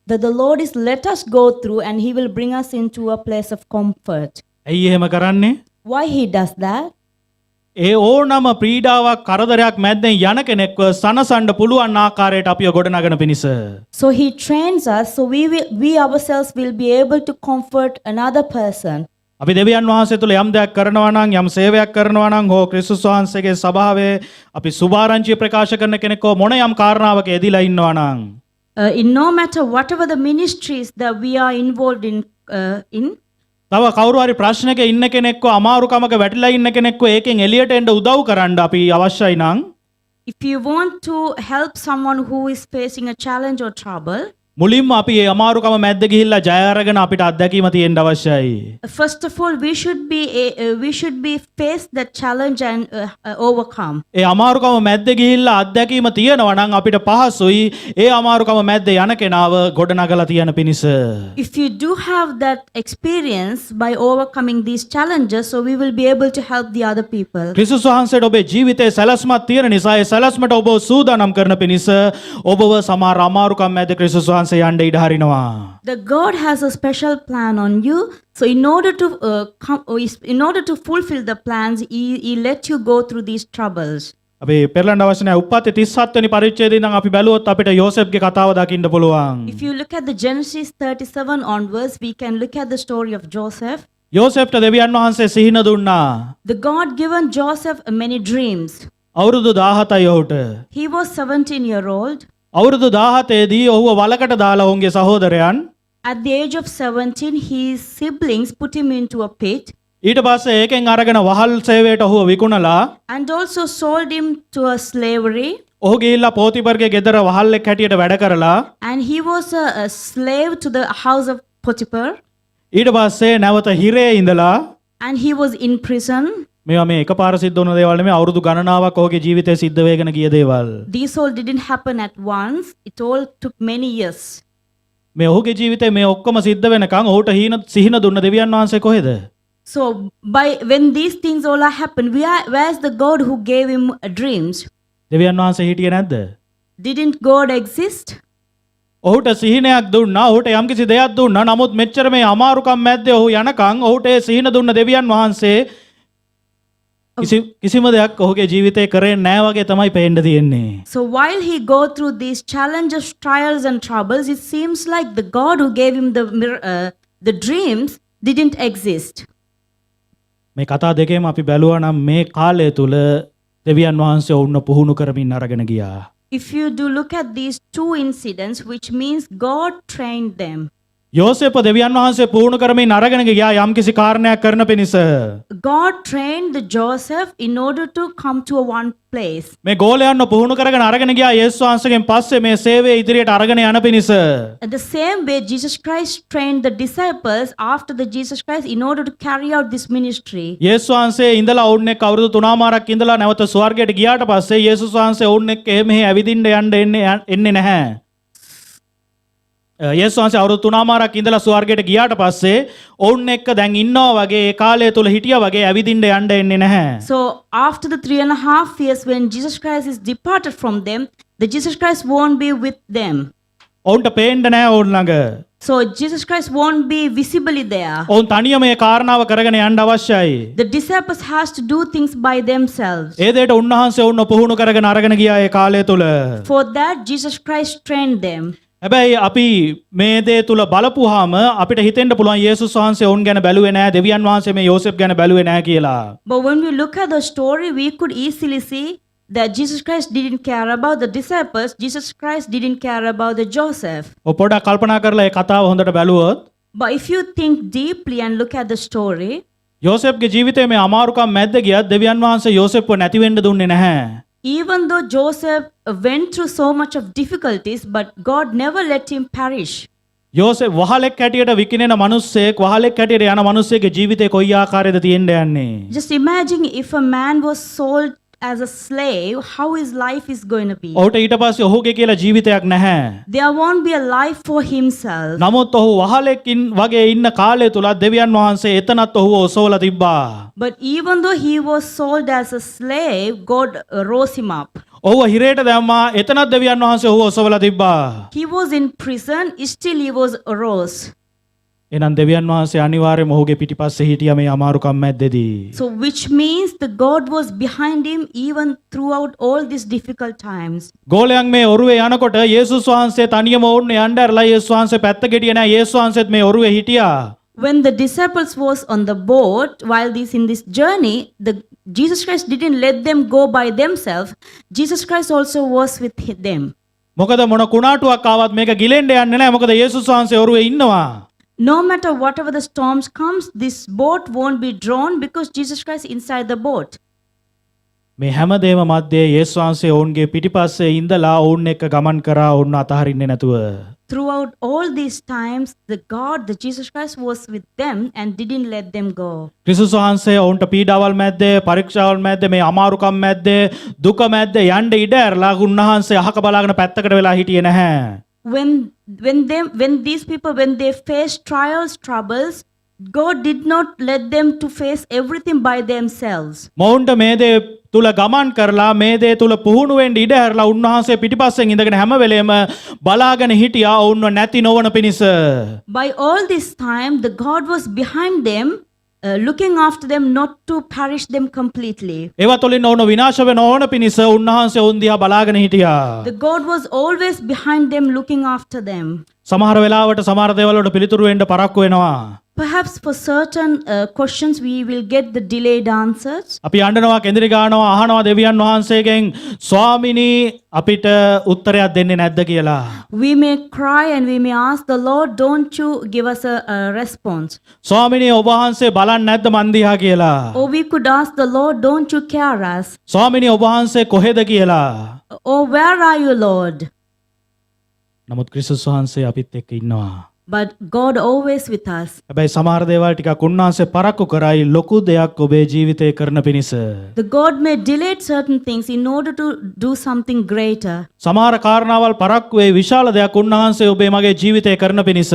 B: that the Lord is let us go through and He will bring us into a place of comfort.
A: ඇයි එහෙම කරන්නේ?
B: Why He does that?
A: ඒ ඕනම පීඩාවක් කරදරයක් මැද්දෙන් යන කෙනෙක්ව සනසන්න පුළුවන් ආකාරයට අපිව ගොඩනගන පිණිස.
B: So He trains us so we ourselves will be able to comfort another person.
A: අපි දෙවියන් වහන්සේ තුළ යම් දෙයක් කරනවා නම් යම් සේවයක් කරනවා නම් හෝ ක්‍රිස්තුස් වහන්සේගේ සභාවේ අපි සුභාරංචිය ප්‍රකාශ කරන කෙනෙක් හෝ මොන යම් කාරණාවක යෙදিলা ඉන්නවා නම්
B: In no matter whatever the ministries that we are involved in,
A: තව කවුරු හරි ප්‍රශ්නයක ඉන්න කෙනෙක්ව අමාරුකමක වැටිලා ඉන්න කෙනෙක්ව ඒකෙන් එළියට එන්න උදව් කරන්න අපි අවශ්‍යයි නම්
B: if you want to help someone who is facing a challenge or trouble,
A: මුලින්ම අපි මේ අමාරුකම මැද්ද ගිහිල්ලා ජය අරගෙන අපිට අත්දැකීම තියෙන්න අවශ්‍යයි.
B: first of all we should be face that challenge and overcome.
A: ඒ අමාරුකම මැද්ද ගිහිල්ලා අත්දැකීම තියෙනවා නම් අපිට පහසුයි ඒ අමාරුකම මැද්ද යන කෙනාව ගොඩනගලා තියන පිණිස.
B: If you do have that experience by overcoming these challenges, so we will be able to help the other people.
A: ක්‍රිස්තුස් වහන්සේට ඔබේ ජීවිතේ සැලැස්මක් තියෙන නිසා ඒ සැලැස්මට ඔබ සූදානම් කරන පිණිස ඔබව සමහර අමාරුකම් මැද්ද ක්‍රිස්තුස් වහන්සේ යන්න ඉඩ හරිනවා.
B: The God has a special plan on you. So in order to fulfill the plans, he let you go through these troubles.
A: අපි පෙරලන්න අවශ්‍ය නැහැ. උප්පත්ති 37 වෙනි පරිච්ඡේදයේ ඉඳන් අපි බැලුවොත් අපිට යෝසෙෆ්ගේ කතාව දකින්න පුළුවන්.
B: If you look at the Genesis 37 onwards, we can look at the story of Joseph.
A: යෝසෙෆ්ට දෙවියන් වහන්සේ සිහින දුන්නා.
B: The God given Joseph many dreams.
A: අවුරුදු 17යි ඔහුට.
B: He was 17-year-old.
A: අවුරුදු 17ේදී ඔහුව වලකට දාලා ඔවුන්ගේ සහෝදරයන්
B: At the age of 17, his siblings put him into a pit
A: ඊට පස්සේ ඒකෙන් අරගෙන වහල් සේවයට ඔහුව විකුණලා
B: and also sold him to a slavery.
A: ඔහු ගිහිල්ලා පෝතිපර්ගේ ගෙදර වහල්ෙක් හැටියට වැඩ කරලා
B: And he was a slave to the house of Potiphar.
A: ඊට පස්සේ නැවත හිරේ ඉඳලා
B: And he was in prison.
A: මේවා මේ එකපාර සිද්ධ වුණ දේවල් නෙමෙයි අවුරුදු ගණනාවක් ඔහුගේ ජීවිතේ සිද්ධ වෙගෙන ගිය දේවල්.
B: These all didn't happen at once. It all took many years.
A: මේ ඔහුගේ ජීවිතේ මේ ඔක්කොම සිද්ධ වෙනකන් ඔහුට සිහින දුන්න දෙවියන් වහන්සේ කොහෙද?
B: So when these things all are happened, where's the God who gave him dreams?
A: දෙවියන් වහන්සේ හිටියේ නැද්ද?
B: Didn't God exist?
A: ඔහුට සිහිනයක් දුන්නා. ඔහුට යම්කිසි දෙයක් දුන්නා. නමුත් මෙච්චර මේ අමාරුකම් මැද්දේ ඔහු යනකන් ඔහුට ඒ සිහින දුන්න දෙවියන් වහන්සේ කිසිම දෙයක් ඔහුගේ ජීවිතේ කරේ නැහැ වගේ තමයි පේන්න තියෙන්නේ.
B: So while he go through these challenges, trials and troubles, it seems like the God who gave him the dreams didn't exist.
A: මේ කතා දෙකේම අපි බැලුවා නම් මේ කාලය තුල දෙවියන් වහන්සේ ඔවුන්ව පුහුණු කරමින් අරගෙන ගියා.
B: If you do look at these two incidents, which means God trained them.
A: යෝසේප දෙවියන් වහන්සේ පුහුණු කරමින් අරගෙන ගියා යම්කිසි කාරණයක් කරන පිණිස.
B: God trained the Joseph in order to come to a one place.
A: මේ ගෝලයන්ව පුහුණු කරගෙන අරගෙන ගියා යේසුස් වහන්සේගෙන් පස්සේ මේ සේවය ඉදිරියට අරගෙන යන පිණිස.
B: At the same way, Jesus Christ trained the disciples after the Jesus Christ in order to carry out this ministry.
A: යේසුස් වහන්සේ ඉඳලා ඔවුන් එක්ක අවුරුදු 3මාරක් ඉඳලා නැවත ස්වර්ගයට ගියාට පස්සේ යේසුස් වහන්සේ ඔවුන් එක්ක මෙහෙ ඇවිදින්න එන්නේ නැහැ. යේසුස් වහන්සේ අවුරුදු 3මාරක් ඉඳලා ස්වර්ගයට ගියාට පස්සේ ඔවුන් එක්ක දැන් ඉන්නවා වගේ ඒ කාලය තුල හිටියා වගේ ඇවිදින්න යන්න එන්නේ නැහැ.
B: So after the 3.5 years when Jesus Christ is departed from them, the Jesus Christ won't be with them.
A: ඔවුන්ට පේන්න නැහැ ඔවුන් ළඟ.
B: So Jesus Christ won't be visibly there.
A: ඔවුන් තනියම මේ කාරණාව කරගෙන යන්න අවශ්‍යයි.
B: The disciples has to do things by themselves.
A: ඒ දෙයට උන්වහන්සේ ඔවුන්ව පුහුණු කරගෙන අරගෙන ගියා ඒ කාලය තුල.
B: For that Jesus Christ trained them.
A: හැබැයි අපි මේ දේ තුල බලපුවාම අපිට හිතෙන්න පුළුවන් යේසුස් වහන්සේ ඔවුන් ගැන බැලුවේ නැහැ දෙවියන් වහන්සේ මේ යෝසෙෆ් ගැන බැලුවේ නැහැ කියලා.
B: But when we look at the story, we could easily see that Jesus Christ didn't care about the disciples. Jesus Christ didn't care about the Joseph.
A: ඔය පොඩ්ඩක් කල්පනා කරලා ඒ කතාව හොඳට බැලුවොත්
B: But if you think deeply and look at the story,
A: යෝසෙෆ්ගේ ජීවිතයේ මේ අමාරුකම් මැද්ද ගියත් දෙවියන් වහන්සේ යෝසෙෆ්ව නැති වෙන්න දුන්නේ නැහැ.
B: even though Joseph went through so much of difficulties, but God never let him perish.
A: යෝසෙෆ් වහලෙක් හැටියට විකිනෙන මිනිස්සෙක් වහලෙක් හැටියට යන මිනිස්සෙගේ ජීවිතේ කොයි ආකාරයද තියෙන්න යන්නේ.
B: Just imagine if a man was sold as a slave, how his life is going to be.
A: ඔහුට ඊට පස්සේ ඔහුගේ කියලා ජීවිතයක් නැහැ.
B: There won't be a life for himself.
A: නමුත් ඔහු වහලෙක් වගේ ඉන්න කාලය තුල දෙවියන් වහන්සේ එතනත් ඔහුව ඔසවලා තිබ්බා.
B: But even though he was sold as a slave, God rose him up.
A: ඔහුව හිරේට දැම්මා එතනත් දෙවියන් වහන්සේ ඔහුව ඔසවලා තිබ්බා.
B: He was in prison, still he was arose.
A: එහෙනම් දෙවියන් වහන්සේ අනිවාර්යයෙන්ම ඔහුගේ පිටිපස්සේ හිටියා මේ අමාරුකම් මැද්දේදී.
B: So which means the God was behind him even throughout all these difficult times.
A: ගෝලයන් මේ ඔරුවේ යනකොට යේසුස් වහන්සේ තනියම ඕන්න යන්න ඇරලා යේසුස් වහන්සේ පැත්ත ගෙඩිය නෑ යේසුස් වහන්සේත් මේ ඔරුවේ හිටියා.
B: When the disciples was on the boat while in this journey, Jesus Christ didn't let them go by themselves. Jesus Christ also was with them.
A: මොකද මොන කුණාටුවක් ආවත් මේක ගිලෙන්න යන්නේ නෑ මොකද යේසුස් වහන්සේ ඔරුවේ ඉන්නවා.
B: No matter whatever the storms comes, this boat won't be drawn because Jesus Christ inside the boat.
A: මේ හැමදේම මැද්දේ යේසුස් වහන්සේ ඔවුන්ගේ පිටිපස්සේ ඉඳලා ඔවුන් එක්ක ගමන් කරා ඔවුන් අතහරින්නේ නැතුව.
B: Throughout all these times, the Jesus Christ was with them and didn't let them go.
A: ක්‍රිස්තුස් වහන්සේ ඔවුන්ට පීඩාවල් මැද්දේ පරීක්ෂාවල් මැද්දේ මේ අමාරුකම් මැද්දේ දුක මැද්දේ යන්න ඉඩ ඇරලා උන්වහන්සේ අහක බලාගෙන පැත්තකට වෙලා හිටියේ නැහැ.
B: When these people they face trials, troubles, God did not let them to face everything by themselves.
A: මොවුන්ට මේ දේ තුල ගමන් කරලා මේ දේ තුල පුහුණු වෙන්න ඉඩ ඇරලා උන්වහන්සේ පිටිපස්සෙන් ඉඳගෙන හැම වෙලේම බලාගෙන හිටියා ඔවුන්ව නැති නොවන පිණිස.
B: By all this time, the God was behind them, looking after them not to perish them completely.
A: ඒවා තුලින් ඔවුන් විනාශ වෙන ඕන පිණිස උන්වහන්සේ ඔවුන් දිහා බලාගෙන හිටියා.
B: The God was always behind them, looking after them.
A: සමහර වෙලාවට සමහර දේවල් වලට පිළිතුරු වෙන්න පරක්කු වෙනවා.
B: Perhaps for certain questions we will get the delayed answers.
A: අපි අඬනවා, කෙඳිරි ගන්නවා, අහනවා දෙවියන් වහන්සේගෙන් ස්වාමිනී අපිට උත්තරයක් දෙන්නේ නැද්ද කියලා.
B: We may cry and we may ask the Lord, don't you give us a response?
A: ස්වාමිනී ඔබ වහන්සේ බලන්නේ නැද්ද මන් දිහා කියලා.
B: Or we could ask the Lord, don't you care us?
A: ස්වාමිනී ඔබ වහන්සේ කොහෙද කියලා.
B: Or where are you, Lord?
A: නමුත් ක්‍රිස්තුස් වහන්සේ අපිත් එක්ක ඉන්නවා.
B: But God always with us.
A: හැබැයි සමහර දේවල් ටිකක් උන්වහන්සේ පරක්කු කරයි ලොකු දෙයක් ඔබේ ජීවිතේ කරන පිණිස.
B: The God may delay certain things in order to do something greater.
A: සමහර කාරණාවල් පරක්කු වේ විශාල දෙයක් උන්වහන්සේ ඔබේ මගේ ජීවිතේ කරන පිණිස.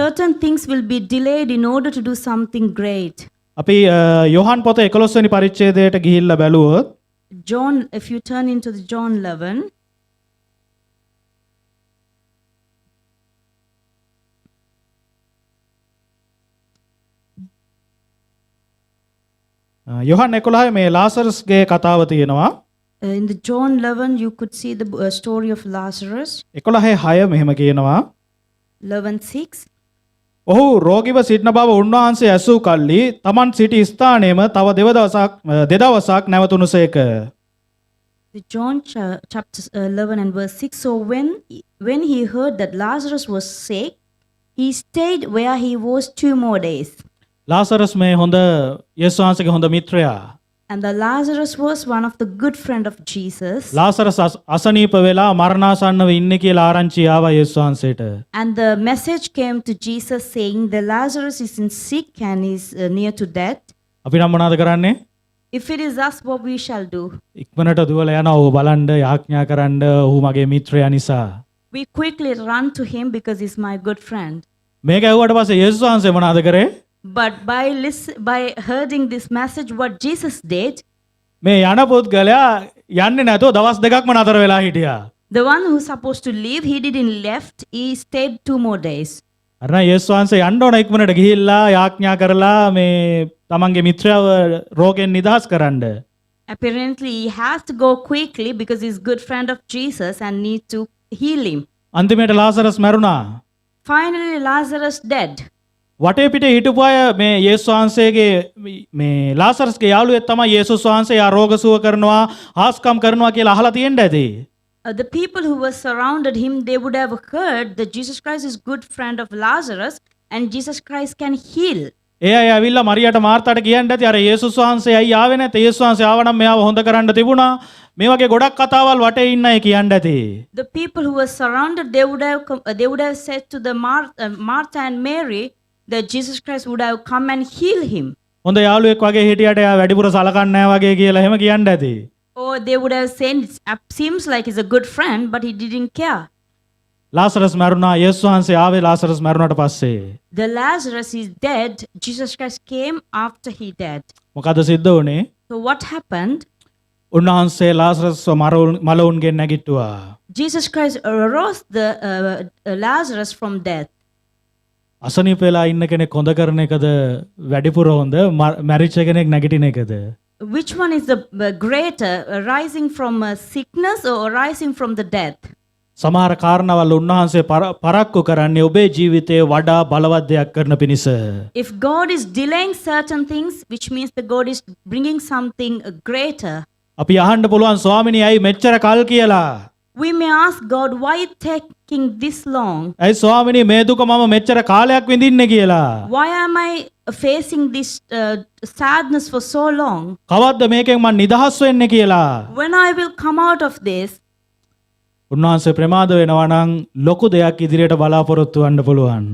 B: Certain things will be delayed in order to do something great.
A: අපි යෝහන් පොත 11 වෙනි පරිච්ඡේදයට ගිහිල්ලා බැලුවොත්
B: John, if you turn into the John 11,
A: යෝහන් 11 මේ ලාසරස්ගේ කතාව තියෙනවා.
B: in the John 11, you could see the story of Lazarus.
A: 11:6 මෙහෙම කියනවා.
B: 11:6.
A: ඔහු රෝගීව සිටින බව උන්වහන්සේ ඇසූ කල්ලි තමන් සිටි ස්ථානයේම තව දෙදවසක් නැවතුණුසේක.
B: The John chapter 11 and verse 6. So when he heard that Lazarus was sick, he stayed where he was 2 more days.
A: Lazarus මේ හොඳ යේසුස් වහන්සේගේ හොඳ මිත්‍රයා.
B: And the Lazarus was one of the good friend of Jesus.
A: Lazarus අසනීප වෙලා මරණාසන්නව ඉන්නේ කියලා ආරංචි ආවා යේසුස් වහන්සේට.
B: And the message came to Jesus saying the Lazarus is in sick and is near to death.
A: අපි නම් මොනවද කරන්නේ?
B: If it is us, what we shall do?
A: ඉක්මනට දුවලා යනවා ඔහු බලන්න යාඥා කරන්න ඔහු මගේ මිත්‍රයා නිසා.
B: We quickly run to him because he's my good friend.
A: මේක ඇහුවට පස්සේ යේසුස් වහන්සේ මොනවද කරේ?
B: But by hearing this message, what Jesus did,
A: මේ යන පුද්ගලයා යන්නේ නැතුව දවස් දෙකක්ම නතර වෙලා හිටියා.
B: the one who's supposed to leave, he didn't left. He stayed 2 more days.
A: අර යේසුස් වහන්සේ යන්න ඕන ඉක්මනට ගිහිල්ලා යාඥා කරලා මේ තමන්ගේ මිත්‍රයව රෝගෙන් නිදහස් කරන්න.
B: Apparently, he has to go quickly because he's good friend of Jesus and need to heal him.
A: අන්තිමට ලාසරස් මැරුණා.
B: Finally, Lazarus dead.
A: වටේ පිටේ හිටපු අය මේ යේසුස් වහන්සේගේ මේ ලාසරස්ගේ යාළුවෙක් තමයි යේසුස් වහන්සේ යා රෝග සුව කරනවා හාස්කම් කරනවා කියලා අහලා තියෙන්න ඇති.
B: The people who were surrounded him, they would have heard that Jesus Christ is good friend of Lazarus and Jesus Christ can heal.
A: ඒ අය ඇවිල්ලා මරියට මාර්තාට කියන්න ඇති අර යේසුස් වහන්සේ ඇයි ආවේ නැත්තේ? යේසුස් වහන්සේ ආවනම් මෙයාව හොඳ කරන්න තිබුණා. මේ වගේ ගොඩක් කතාවල් වටේ ඉන්න අය කියන්න ඇති.
B: The people who were surrounded, they would have said to the Martha and Mary that Jesus Christ would have come and heal him.
A: හොඳ යාළුවෙක් වගේ හිටියට එයා වැඩිපුර සලකන්නේ නැහැ වගේ කියලා එහෙම කියන්න ඇති.
B: Or they would have said, it seems like he's a good friend, but he didn't care.
A: Lazarus මැරුණා. යේසුස් වහන්සේ ආවේ ලාසරස් මැරුණාට පස්සේ.
B: The Lazarus is dead. Jesus Christ came after he died.
A: මොකද සිද්ධ වුනේ?
B: So what happened?
A: උන්වහන්සේ ලාසරස්ව මලවුන්ගෙන් නැගිට්ටුවා.
B: Jesus Christ arose the Lazarus from death.
A: අසනීප වෙලා ඉන්න කෙනෙක් හොඳ කරන එකද වැඩිපුර හොඳ මැරිච්ච කෙනෙක් නැගිටින එකද?
B: Which one is the greater, rising from sickness or rising from the death?
A: සමහර කාරණාවල් උන්වහන්සේ පරක්කු කරන්නේ ඔබේ ජීවිතයේ වඩා බලවත් දෙයක් කරන පිණිස.
B: If God is delaying certain things, which means that God is bringing something greater.
A: අපි අහන්න පුළුවන් ස්වාමිනේ ඇයි මෙච්චර කල් කියලා?
B: We may ask God, why it taking this long?
A: ඇයි ස්වාමිනේ මේ දුක මම මෙච්චර කාලයක් විඳින්නේ කියලා?
B: Why am I facing this sadness for so long?
A: කවද්ද මේකෙන් මම නිදහස් වෙන්නේ කියලා?
B: When I will come out of this?
A: උන්වහන්සේ ප්‍රමාද වෙනවා නම් ලොකු දෙයක් ඉදිරියට බලාපොරොත්තු වෙන්න පුළුවන්.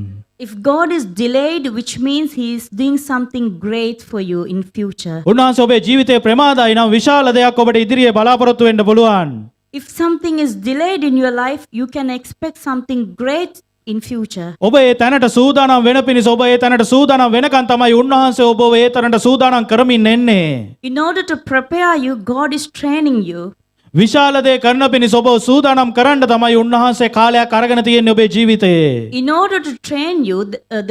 B: If God is delayed, which means he is doing something great for you in future.
A: උන්වහන්සේ ඔබේ ජීවිතේ ප්‍රමාදයි නම් විශාල දෙයක් ඔබට ඉදිරියේ බලාපොරොත්තු වෙන්න පුළුවන්.
B: If something is delayed in your life, you can expect something great in future.
A: ඔබ ඒ තැනට සූදානම් වෙන පිණිස ඔබ ඒ තැනට සූදානම් වෙනකන් තමයි උන්වහන්සේ ඔබව ඒ තැනට සූදානම් කරමින් එන්නේ.
B: In order to prepare you, God is training you.
A: විශාල දේ කරන පිණිස ඔබ සූදානම් කරන්න තමයි උන්වහන්සේ කාලයක් අරගෙන තියෙන්නේ ඔබේ ජීවිතේ.
B: In order to train you,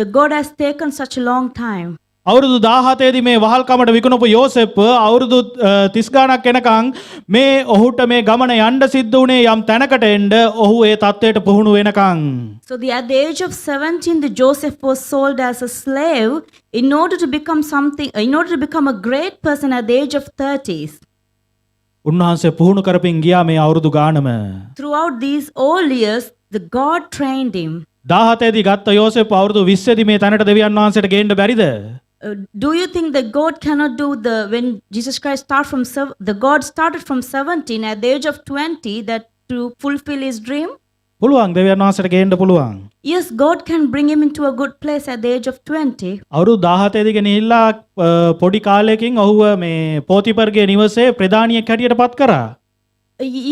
B: the God has taken such a long time.
A: අවුරුදු 17 දී මේ වහල්කමට විකුණපු යෝසෙප් අවුරුදු 30 ගණක් එනකන් මේ ඔහුට මේ ගමන යන්න සිද්ධ වුණේ යම් තැනකට එන්න ඔහු ඒ தത്വයට පුහුණු වෙනකන්.
B: So at the age of 17, the Joseph was sold as a slave in order to become a great person at the age of 30s.
A: උන්වහන්සේ පුහුණු කරපින් ගියා මේ අවුරුදු ගානම.
B: Throughout these all years, the God trained him.
A: 17 දී ගත්ත යෝසෙප් අවුරුදු 20 දී මේ තැනට දෙවියන් වහන්සේට ගේන්න බැරිද?
B: Do you think that God cannot do when Jesus Christ God started from 17 at the age of 20 that to fulfill his dream?
A: පුළුවන් දෙවියන් වහන්සේට ගේන්න පුළුවන්.
B: Yes, God can bring him into a good place at the age of 20.
A: අවුරුදු 17 දී ගෙනහිල්ලා පොඩි කාලයකින් ඔහුව මේ පෝතිපර්ගේ නිවසේ ප්‍රධානියෙක් හැටියට පත් කරා.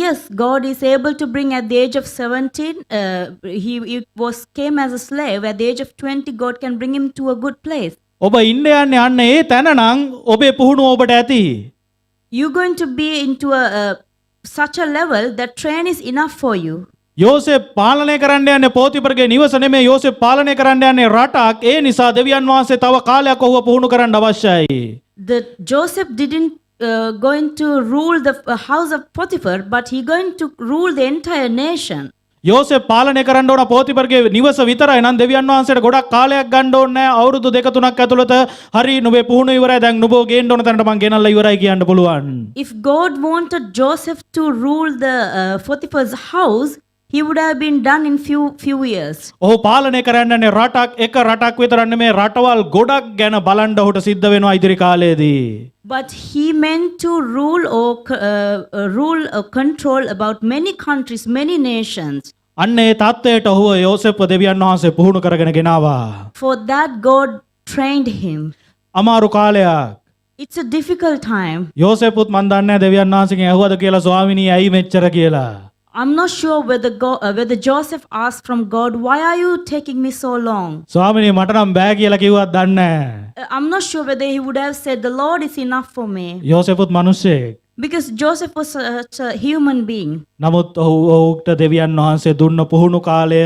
B: Yes, God is able to bring at the age of 17. He came as a slave. At the age of 20, God can bring him to a good place.
A: ඔබ ඉන්න යන්නේ අන්න ඒ තැන නම් ඔබේ පුහුණුව ඔබට ඇති.
B: You're going to be into such a level that train is enough for you.
A: යෝසෙප් පාලනය කරන්න යන්නේ පෝතිපර්ගේ නිවස නෙමෙයි යෝසෙප් පාලනය කරන්න යන්නේ රටක්. ඒ නිසා දෙවියන් වහන්සේ තව කාලයක් ඔහුව පුහුණු කරන්න අවශ්‍යයි.
B: That Joseph didn't going to rule the house of Potiphar, but he going to rule the entire nation.
A: යෝසෙප් පාලනය කරන්න ඕන පෝතිපර්ගේ නිවස විතරයි. නම් දෙවියන් වහන්සේට ගොඩක් කාලයක් ගන්න ඕනේ නැහැ. අවුරුදු 2-3ක් ඇතුළත හරි නුඹේ පුහුණුව ඉවරයි. දැන් නුඹව ගේන්න ඕන තැනට මං ගෙනල්ලා ඉවරයි කියන්න පුළුවන්.
B: If God wanted Joseph to rule the Potiphar's house, he would have been done in few years.
A: ඔහු පාලනය කරන්න යන්නේ එක රටක් විතරක් නෙමෙයි රටවල් ගොඩක් ගැන බලන්න ඔහුට සිද්ධ වෙනවා ඉදිරි කාලයේදී.
B: But he meant to rule or control about many countries, many nations.
A: අන්න ඒ தත්ත්වයට ඔහුව යෝසෙප්ව දෙවියන් වහන්සේ පුහුණු කරගෙන ගෙනාවා.
B: For that God trained him.
A: අමාරු කාලයක්.
B: It's a difficult time.
A: යෝසෙප්වත් මන් දන්නේ නැහැ දෙවියන් වහන්සේගෙන් ඇහුවද කියලා ස්වාමිනී ඇයි මෙච්චර කියලා.
B: I'm not sure whether Joseph asked from God, why are you taking me so long?
A: ස්වාමිනී මට නම් බෑ කියලා කිව්වත් දන්නේ නැහැ.
B: I'm not sure whether he would have said, the Lord is enough for me.
A: යෝසෙප්වත් මිනිස්සෙක්.
B: Because Joseph was such a human being.
A: නමුත් ඔහුට දෙවියන් වහන්සේ දුන්න පුහුණු කාලය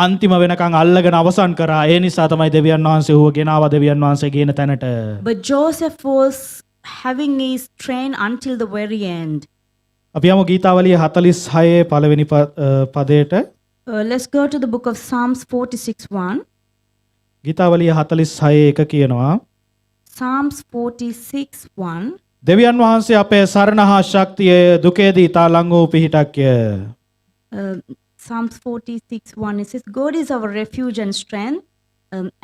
A: අන්තිම වෙනකන් අල්ලගෙන අවසන් කරා. ඒ නිසා තමයි දෙවියන් වහන්සේ ඌව ගෙනාවා දෙවියන් වහන්සේ ගේන තැනට.
B: But Joseph was having his train until the very end.
A: අපි යමු ගීතාවලිය 46 පළවෙනි පදයට.
B: Let's go to the book of Psalms 46:1.
A: ගීතාවලිය 46 කියනවා.
B: Psalms 46:1.
A: දෙවියන් වහන්සේ අපේ සරණ හා ශක්තිය දුකේදී තා ළඟ වූ පිහිටක්ය.
B: Psalms 46:1 it says, God is our refuge and strength,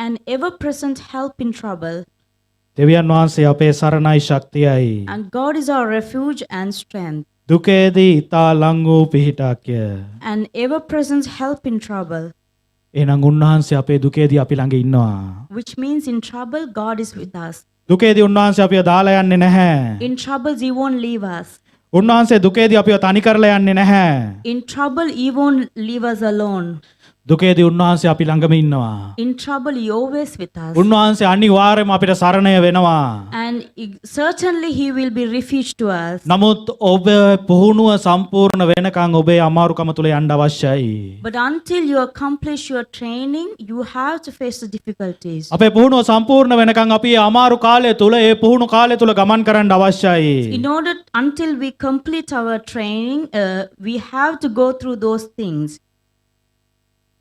B: and ever-present help in trouble.
A: දෙවියන් වහන්සේ අපේ සරණයි ශක්තියයි.
B: And God is our refuge and strength.
A: දුකේදී තා ළඟ වූ පිහිටක්ය.
B: And ever-present help in trouble.
A: එහෙනම් උන්වහන්සේ අපේ දුකේදී අපි ළඟ ඉන්නවා.
B: Which means in trouble, God is with us.
A: දුකේදී උන්වහන්සේ අපිව දාලා යන්නේ නැහැ.
B: In troubles, He won't leave us.
A: උන්වහන්සේ දුකේදී අපිව තනි කරලා යන්නේ නැහැ.
B: In trouble, He won't leave us alone.
A: දුකේදී උන්වහන්සේ අපි ළඟම ඉන්නවා.
B: In trouble, He always with us.
A: උන්වහන්සේ අනිවාර්යයෙන්ම අපිට සරණය වෙනවා.
B: And certainly He will be refuge to us.
A: නමුත් ඔබ පුහුණුව සම්පූර්ණ වෙනකන් ඔබේ අමාරුකම තුල යන්න අවශ්‍යයි.
B: But until you accomplish your training, you have to face the difficulties.
A: අපේ පුහුණුව සම්පූර්ණ වෙනකන් අපි අමාරු කාලය තුල ඒ පුහුණු කාලය තුල ගමන් කරන්න අවශ්‍යයි.
B: Until we complete our training, we have to go through those things.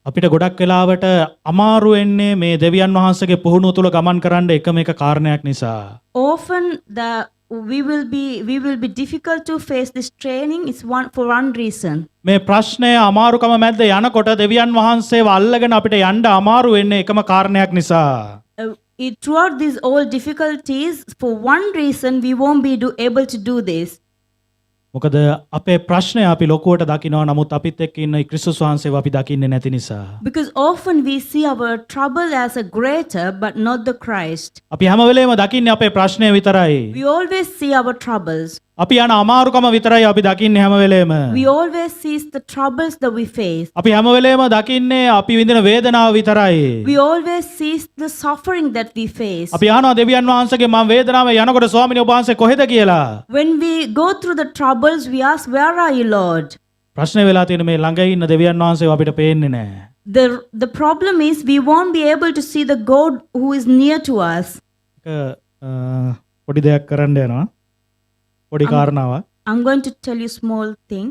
A: අපිට ගොඩක් වෙලාවට අමාරු වෙන්නේ මේ දෙවියන් වහන්සේගේ පුහුණුව තුල ගමන් කරන්න එකම එක කාරණයක් නිසා.
B: Often we will be difficult to face this training for one reason.
A: මේ ප්‍රශ්නය අමාරුකම මැද්ද යනකොට දෙවියන් වහන්සේව අල්ලගෙන අපිට යන්න අමාරු වෙන්නේ එකම කාරණයක් නිසා.
B: Throughout these all difficulties, for one reason we won't be able to do this.
A: මොකද අපේ ප්‍රශ්නය අපි ලොකුවට දකිනවා නමුත් අපිත් එක්ක ඉන්න ක්‍රිස්තුස් වහන්සේව අපි දකින්නේ නැති නිසා.
B: Because often we see our trouble as a greater but not the Christ.
A: අපි හැම වෙලේම දකින්නේ අපේ ප්‍රශ්නය විතරයි.
B: We always see our troubles.
A: අපි යන අමාරුකම විතරයි අපි දකින්නේ හැම වෙලේම.
B: We always see the troubles that we face.
A: අපි හැම වෙලේම දකින්නේ අපි විඳින වේදනාව විතරයි.
B: We always see the suffering that we face.
A: අපි අහනවා දෙවියන් වහන්සේගේ මම වේදනාවේ යනකොට ස්වාමීනි ඔබ වහන්සේ කොහෙද කියලා.
B: When we go through the troubles, we ask, where are you, Lord?
A: ප්‍රශ්නේ වෙලා තියෙන මේ ළඟ ඉන්න දෙවියන් වහන්සේව අපිට පේන්නේ නැහැ.
B: The problem is we won't be able to see the God who is near to us.
A: පොඩි දෙයක් කරන්න යනවා. පොඩි කාරණාවක්.
B: I'm going to tell you small thing.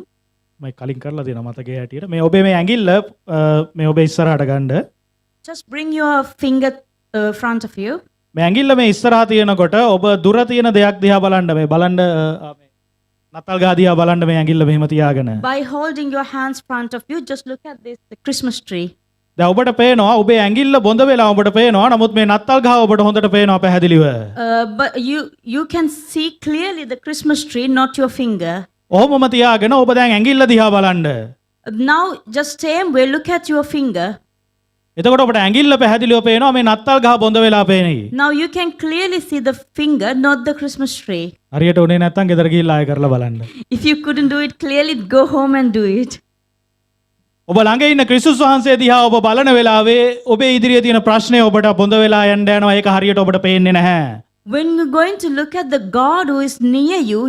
A: මම කලින් කරලා දෙනවා මතකයේ හැටියට. මේ ඔබේ මේ ඇඟිල්ල මේ ඔබේ ඉස්සරහට ගන්න.
B: Just bring your finger front of you.
A: මේ ඇඟිල්ල මේ ඉස්සරහා තියෙනකොට ඔබ දුර තියෙන දෙයක් දිහා බලන්න මේ මේ නත්තල් ගහ දිහා බලන්න මේ ඇඟිල්ල මෙහෙම තියාගෙන.
B: By holding your hands front of you, just look at this, the Christmas tree.
A: දැන් ඔබට පේනවා ඔබේ ඇඟිල්ල බොඳ වෙලා ඔබට පේනවා. නමුත් මේ නත්තල් ගහ ඔබට හොඳට පේනවා පැහැදිලිව.
B: But you can see clearly the Christmas tree, not your finger.
A: ඔහොමම තියාගෙන ඔබ දැන් ඇඟිල්ල දිහා බලන්න.
B: Now, just same way, look at your finger.
A: එතකොට ඔබට ඇඟිල්ල පැහැදිලිව පේනවා මේ නත්තල් ගහ බොඳ වෙලා පේනයි.
B: Now you can clearly see the finger, not the Christmas tree.
A: හරියට උනේ නැත්තම් ගෙදර ගිහිල්ලා ආයෙ කරලා බලන්න.
B: If you couldn't do it clearly, go home and do it.
A: ඔබ ළඟ ඉන්න ක්‍රිස්තුස් වහන්සේ දිහා ඔබ බලන වෙලාවේ ඔබේ ඉදිරියේ තියෙන ප්‍රශ්නේ ඔබට බොඳ වෙලා යන්න යනවා. ඒක හරියට ඔබට පේන්නේ නැහැ.
B: When you're going to look at the God who is near you,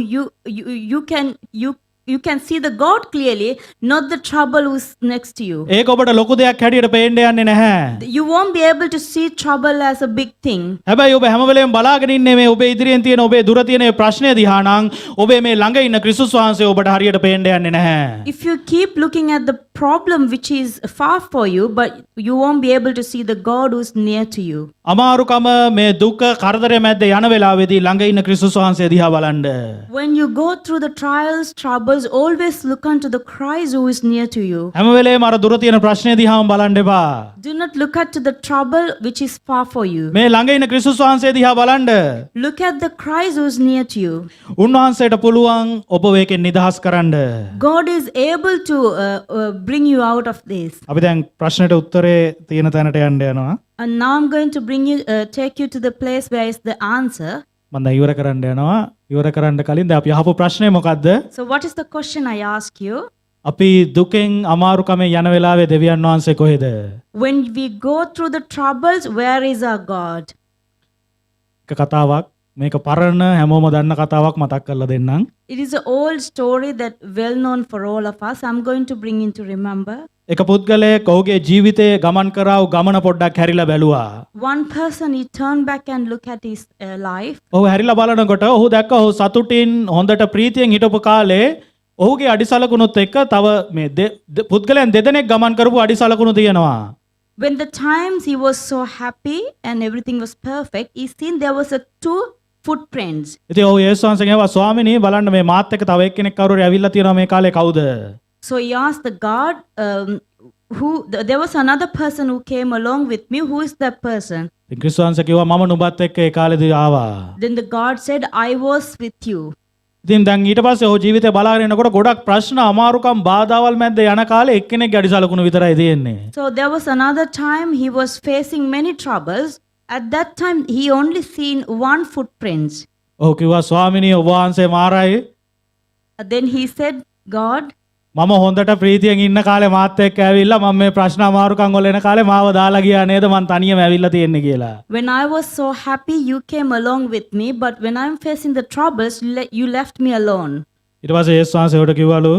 B: you can see the God clearly, not the trouble who's next to you.
A: ඒක ඔබට ලොකු දෙයක් හැටියට පේන්න යන්නේ නැහැ.
B: You won't be able to see trouble as a big thing.
A: හැබැයි ඔබ හැම වෙලේම බලාගෙන ඉන්නේ මේ ඔබේ ඉදිරියෙන් තියෙන ඔබේ දුර තියෙන මේ ප්‍රශ්නේ දිහා නම් ඔබේ මේ ළඟ ඉන්න ක්‍රිස්තුස් වහන්සේ ඔබට හරියට පේන්න යන්නේ නැහැ.
B: If you keep looking at the problem which is far for you, but you won't be able to see the God who's near to you.
A: අමාරුකම මේ දුක කරදරය මැද්ද යන වෙලාවේදී ළඟ ඉන්න ක්‍රිස්තුස් වහන්සේ දිහා බලන්න.
B: When you go through the trials, troubles, always look unto the Christ who is near to you.
A: හැම වෙලේම අර දුර තියෙන ප්‍රශ්නේ දිහාම බලන්න එපා.
B: Do not look at the trouble which is far for you.
A: මේ ළඟ ඉන්න ක්‍රිස්තුස් වහන්සේ දිහා බලන්න.
B: Look at the Christ who is near to you.
A: උන්වහන්සේට පුළුවන් ඔබ ඒකෙන් නිදහස් කරන්න.
B: God is able to bring you out of this.
A: අපි දැන් ප්‍රශ්නෙට උත්තරේ තියෙන තැනට යන්න යනවා.
B: And now I'm going to take you to the place where is the answer.
A: මම දැන් ඉවර කරන්න යනවා. ඉවර කරන්න කලින් දැන් අපි අහපු ප්‍රශ්නේ මොකද්ද?
B: So what is the question I ask you?
A: අපි දුකෙන් අමාරුකමෙන් යන වෙලාවේ දෙවියන් වහන්සේ කොහෙද?
B: When we go through the troubles, where is our God?
A: එක කතාවක් මේක පරණ හැමෝම දන්න කතාවක් මතක් කරලා දෙන්නම්.
B: It is an old story that well known for all of us. I'm going to bring in to remember.
A: එක පුද්ගලයෙක් ඔහුගේ ජීවිතයේ ගමන් කරා වූ ගමන පොඩ්ඩක් හැරිලා බැලුවා.
B: One person, he turned back and looked at his life.
A: ඔහු හැරිලා බලනකොට ඔහු දැක්ක ඔහු සතුටින් හොඳට ප්‍රීතියෙන් හිටපු කාලේ ඔහුගේ අඩිසලකුණුත් එක්ක තව මේ පුද්ගලයන් දෙදෙනෙක් ගමන් කරපු අඩිසලකුණු තියෙනවා.
B: When the times he was so happy and everything was perfect, he seen there was a two footprints.
A: ඉතින් ඔහු යේසුස් වහන්සේගෙන් ඇහුවා ස්වාමිනී බලන්න මේ මාත් එක්ක තව එක්කෙනෙක් කවුරු ඇවිල්ලා තියෙනවා මේ කාලේ කවුද?
B: So he asked the God, there was another person who came along with me. Who is that person?
A: ඉතින් ක්‍රිස්තුස් වහන්සේ කිව්වා මම නුඹත් එක්ක ඒ කාලේදී ආවා.
B: Then the God said, I was with you.
A: ඉතින් දැන් ඊට පස්සේ ඔහු ජීවිතේ බලාගෙන යනකොට ගොඩක් ප්‍රශ්න අමාරුකම් බාධාවල් මැද්ද යන කාලේ එක්කෙනෙක්ගේ අඩිසලකුණු විතරයි තියෙන්නේ.
B: So there was another time he was facing many troubles. At that time he only seen one footprints.
A: ඔහු කිව්වා ස්වාමිනී ඔබ වහන්සේ මාරයි.
B: Then he said, God,
A: මම හොඳට ප්‍රීතියෙන් ඉන්න කාලේ මාත් එක්ක ඇවිල්ලා මම මේ ප්‍රශ්න අමාරුකම් වල එන කාලේ මාව දාලා ගියා නේද මං තනියම ඇවිල්ලා තියෙන්නේ කියලා.
B: when I was so happy, you came along with me, but when I'm facing the troubles, you left me alone.
A: ඊට පස්සේ යේසුස් වහන්සේ උඩ කිව්වලු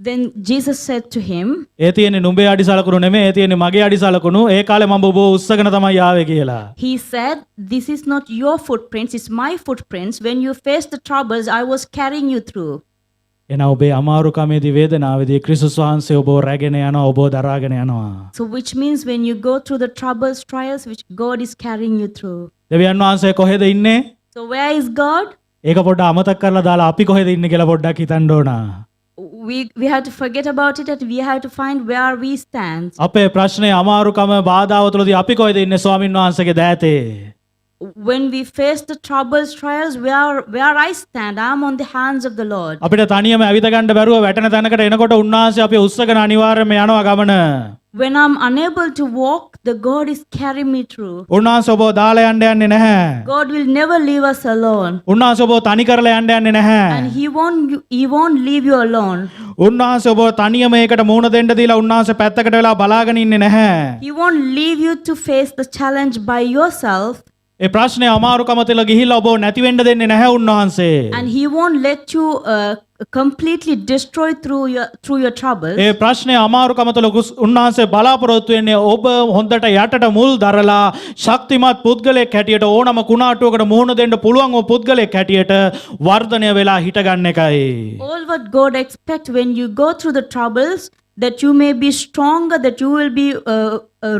B: Then Jesus said to him,
A: ඒ තියෙන්නේ නුඹේ අඩිසලකුණු නෙමෙයි ඒ තියෙන්නේ මගේ අඩිසලකුණු. ඒ කාලේ මම ඔබව උස්සගෙන තමයි ආවේ කියලා.
B: he said, this is not your footprints, it's my footprints. When you faced the troubles, I was carrying you through.
A: එන ඔබේ අමාරුකමේදී වේදනාවේදී ක්‍රිස්තුස් වහන්සේ ඔබව රැගෙන යනවා ඔබව දරාගෙන යනවා.
B: So which means when you go through the troubles, trials, which God is carrying you through.
A: දෙවියන් වහන්සේ කොහෙද ඉන්නේ?
B: So where is God?
A: ඒක පොඩ්ඩක් අමතක කරලා දාලා අපි කොහෙද ඉන්නේ කියලා පොඩ්ඩක් හිතන්න ඕන.
B: We have to forget about it and we have to find where we stand.
A: අපේ ප්‍රශ්නේ අමාරුකම බාධාව තුළදී අපි කොහෙද ඉන්නේ ස්වාමින් වහන්සේගේ දෑතේ?
B: When we face the troubles, trials, where I stand, I'm on the hands of the Lord.
A: අපිට තනියම ඇවිද ගන්න බැරුව වැටෙන තැනකට එනකොට උන්වහන්සේ අපි උස්සගෙන අනිවාර්යයෙන්ම යනවා ගමන.
B: When I'm unable to walk, the God is carrying me through.
A: උන්වහන්සේ ඔබව දාලා යන්න යන්නේ නැහැ.
B: God will never leave us alone.
A: උන්වහන්සේ ඔබව තනි කරලා යන්න යන්නේ නැහැ.
B: And he won't leave you alone.
A: උන්වහන්සේ ඔබව තනියම ඒකට මුහුණ දෙන්න දීලා උන්වහන්සේ පැත්තකට වෙලා බලාගෙන ඉන්නේ නැහැ.
B: He won't leave you to face the challenge by yourself.
A: ඒ ප්‍රශ්නේ අමාරුකම තුළ ගිහිල්ලා ඔබව නැති වෙන්න දෙන්නේ නැහැ උන්වහන්සේ.
B: And he won't let you completely destroyed through your troubles,
A: ඒ ප්‍රශ්නේ අමාරුකම තුළ උන්වහන්සේ බලාපොරොත්තු වෙන්නේ ඔබ හොඳට යටට මුල් දරලා ශක්තිමත් පුද්ගලයෙක් හැටියට ඕනම කුණාටුවකට මුහුණ දෙන්න පුළුවන් වූ පුද්ගලයෙක් හැටියට වර්ධනය වෙලා හිටගන්න එකයි.
B: all what God expects when you go through the troubles, that you may be stronger, that you will be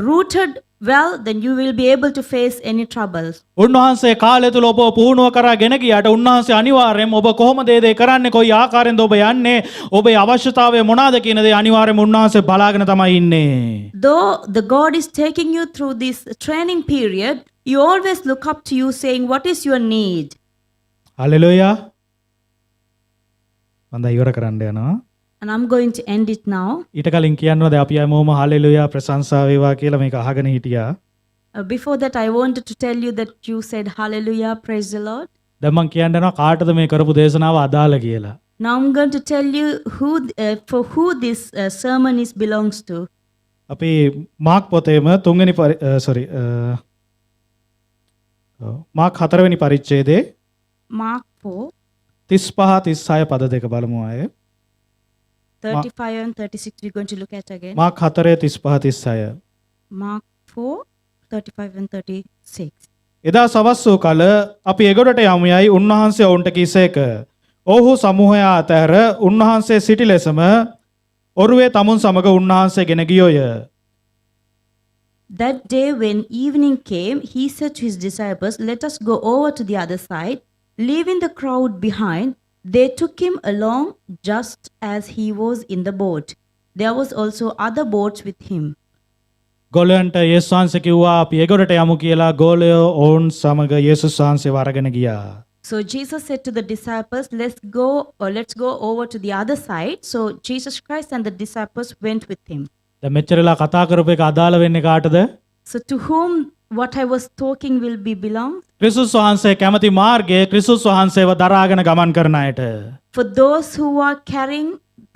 B: rooted well, then you will be able to face any troubles.
A: උන්වහන්සේ කාලය තුල ඔබ පුහුණුව කරා ගෙන ගියාට උන්වහන්සේ අනිවාර්යයෙන්ම ඔබ කොහොමද ඒ දේ කරන්නේ, කොයි ආකාරයෙන්ද ඔබ යන්නේ, ඔබේ අවශ්‍යතාවය මොනවාද කියන දේ අනිවාර්යයෙන්ම උන්වහන්සේ බලාගෙන තමයි ඉන්නේ.
B: Though the God is taking you through this training period, you always look up to you saying, what is your need?
A: Hallelujah. මම දැන් ඉවර කරන්න යනවා.
B: And I'm going to end it now.
A: ඊට කලින් කියන්නවද අපි හැමෝම හලෙලූයා ප්‍රශංසා වේවා කියලා මේක අහගෙන හිටියා.
B: Before that, I wanted to tell you that you said hallelujah, praise the Lord.
A: දැන් මම කියන්න යනවා කාටද මේ කරපු දේශනාව අදාළ කියලා.
B: Now I'm going to tell you for who this sermon is belongs to.
A: අපි මාක් පොතේම තුන්වෙනි මාක් 4 වෙනි පරිච්ඡේදයේ
B: Mark 4,
A: 35 36 පද දෙක බලමු අය.
B: 35 and 36 we're going to look at again.
A: Mark 4 35 36.
B: Mark 4, 35 and 36.
A: එදා සවස් වූ කල අපි එගොඩට යමු යයි උන්වහන්සේ ඔවුන්ට කීසේක. ඔහු සමූහයා අතර උන්වහන්සේ සිටි ලෙසම ඔරුවේ තමුන් සමග උන්වහන්සේ ගෙන ගියෝය.
B: That day when evening came, he said to his disciples, let us go over to the other side. Leaving the crowd behind, they took him along just as he was in the boat. There was also other boats with him.
A: ගෝලයන්ට යේසුස් වහන්සේ කිව්වා අපි එගොඩට යමු කියලා. ගෝලයෝ ඔවුන් සමග යේසුස් වහන්සේ වරගෙන ගියා.
B: So Jesus said to the disciples, let's go over to the other side. So Jesus Christ and the disciples went with him.
A: දැන් මෙච්චරලා කතා කරපු එක අදාළ වෙන්නේ කාටද?
B: So to whom what I was talking will be belong?
A: ක්‍රිස්තුස් වහන්සේ කැමති මාර්ගයේ ක්‍රිස්තුස් වහන්සේව දරාගෙන ගමන් කරන අයට.
B: For those who are carrying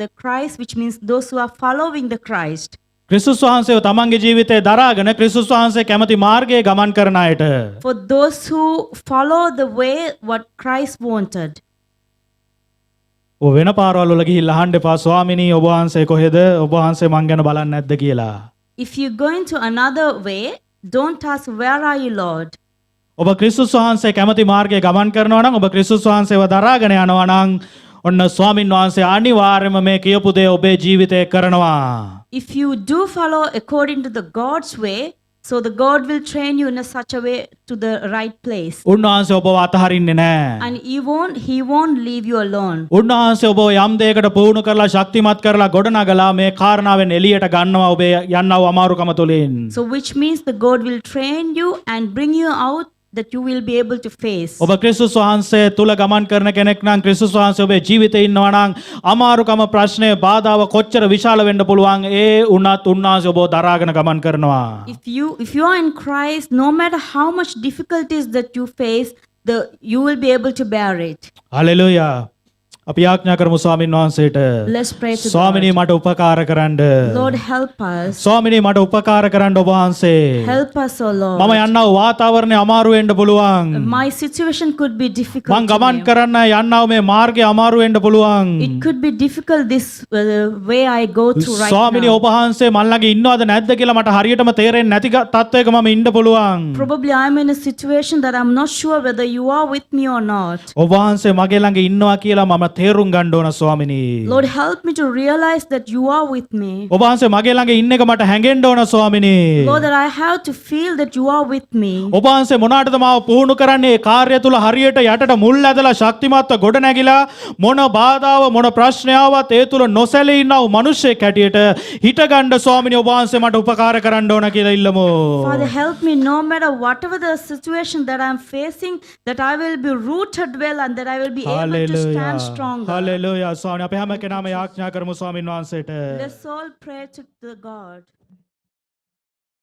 B: the Christ, which means those who are following the Christ.
A: ක්‍රිස්තුස් වහන්සේව තමන්ගේ ජීවිතේ දරාගෙන ක්‍රිස්තුස් වහන්සේ කැමති මාර්ගයේ ගමන් කරන අයට.
B: For those who follow the way what Christ wanted.
A: ඔය වෙන පාරවල් වල ගිහිල්ලා අහන්න එපා ස්වාමිනී ඔබ වහන්සේ කොහෙද? ඔබ වහන්සේ මං ගැන බලන්නේ නැද්ද කියලා.
B: If you go into another way, don't ask, where are you, Lord?
A: ඔබ ක්‍රිස්තුස් වහන්සේ කැමති මාර්ගයේ ගමන් කරනවා නම් ඔබ ක්‍රිස්තුස් වහන්සේව දරාගෙන යනවා නම් ඔන්න ස්වාමින් වහන්සේ අනිවාර්යයෙන්ම මේ කියපු දේ ඔබේ ජීවිතේ කරනවා.
B: If you do follow according to the God's way, so the God will train you in such a way to the right place.
A: උන්වහන්සේ ඔබව අතහරින්නේ නැහැ.
B: And he won't leave you alone.
A: උන්වහන්සේ ඔබව යම් දෙයකට පුහුණු කරලා ශක්තිමත් කරලා ගොඩනගලා මේ කාරණාවෙන් එළියට ගන්නවා ඔබේ යන්නව අමාරුකම තුලින්.
B: So which means the God will train you and bring you out that you will be able to face.
A: ඔබ ක්‍රිස්තුස් වහන්සේ තුල ගමන් කරන කෙනෙක් නම් ක්‍රිස්තුස් වහන්සේ ඔබේ ජීවිතේ ඉන්නවා නම් අමාරුකම ප්‍රශ්නේ බාධාව කොච්චර විශාල වෙන්න පුළුවන් ඒ උනත් උන්වහන්සේ ඔබව දරාගෙන ගමන් කරනවා.
B: If you are in Christ, no matter how much difficulties that you face, you will be able to bear it.
A: Hallelujah. අපි යාඥා කරමු ස්වාමින් වහන්සේට.
B: Let's pray to
A: ස්වාමිනේ
B: God.
A: මට උපකාර කරන්න.
B: Lord, help us.
A: ස්වාමිනේ මට උපකාර කරන්න ඔබ වහන්සේ.
B: Help us, O Lord.
A: මම යන්නව වාතාවරණය අමාරු වෙන්න පුළුවන්.
B: My situation could be difficult.
A: මං ගමන්
B: today.
A: කරන්න යන්නව මේ මාර්ගය අමාරු වෙන්න පුළුවන්.
B: It could be difficult this way I go through right
A: ස්වාමිනේ
B: now.
A: ඔබ වහන්සේ මල් ළඟ ඉන්නවද නැද්ද කියලා මට හරියටම තේරෙන්නේ නැති තත්වයක මම ඉන්න පුළුවන්.
B: Probably I'm in a situation that I'm not sure whether you are with me or not.
A: ඔබ වහන්සේ මගේ ළඟ ඉන්නවා කියලා මම තේරුම් ගන්න ඕන ස්වාමිනේ.
B: Lord, help me to realize that you are with me.
A: ඔබ වහන්සේ මගේ ළඟ ඉන්න එක මට හැඟෙන්න ඕන ස්වාමිනේ.
B: Lord, that I have to feel that you are with me.
A: ඔබ වහන්සේ මොනකටද මාව පුහුණු කරන්නේ? ඒ කාර්යය තුල හරියට යටට මුල් ඇදලා ශක්තිමත්ව ගොඩ නැගිලා මොන බාධාව මොන ප්‍රශ්නාවක් ඒ තුල නොසැලී ඉන්නව මිනිස්සෙක් හැටියට හිටගන්න ස්වාමිනේ ඔබ වහන්සේ මට උපකාර කරන්න ඕන කියලා ඉල්ලමු.
B: Father, help me no matter whatever the situation that I'm facing, that I will be rooted well and that I will be able to stand stronger.
A: Hallelujah. ස්වාමී අපි හැම කෙනාම යාඥා කරමු ස්වාමින් වහන්සේට.
B: Let's all pray to the God.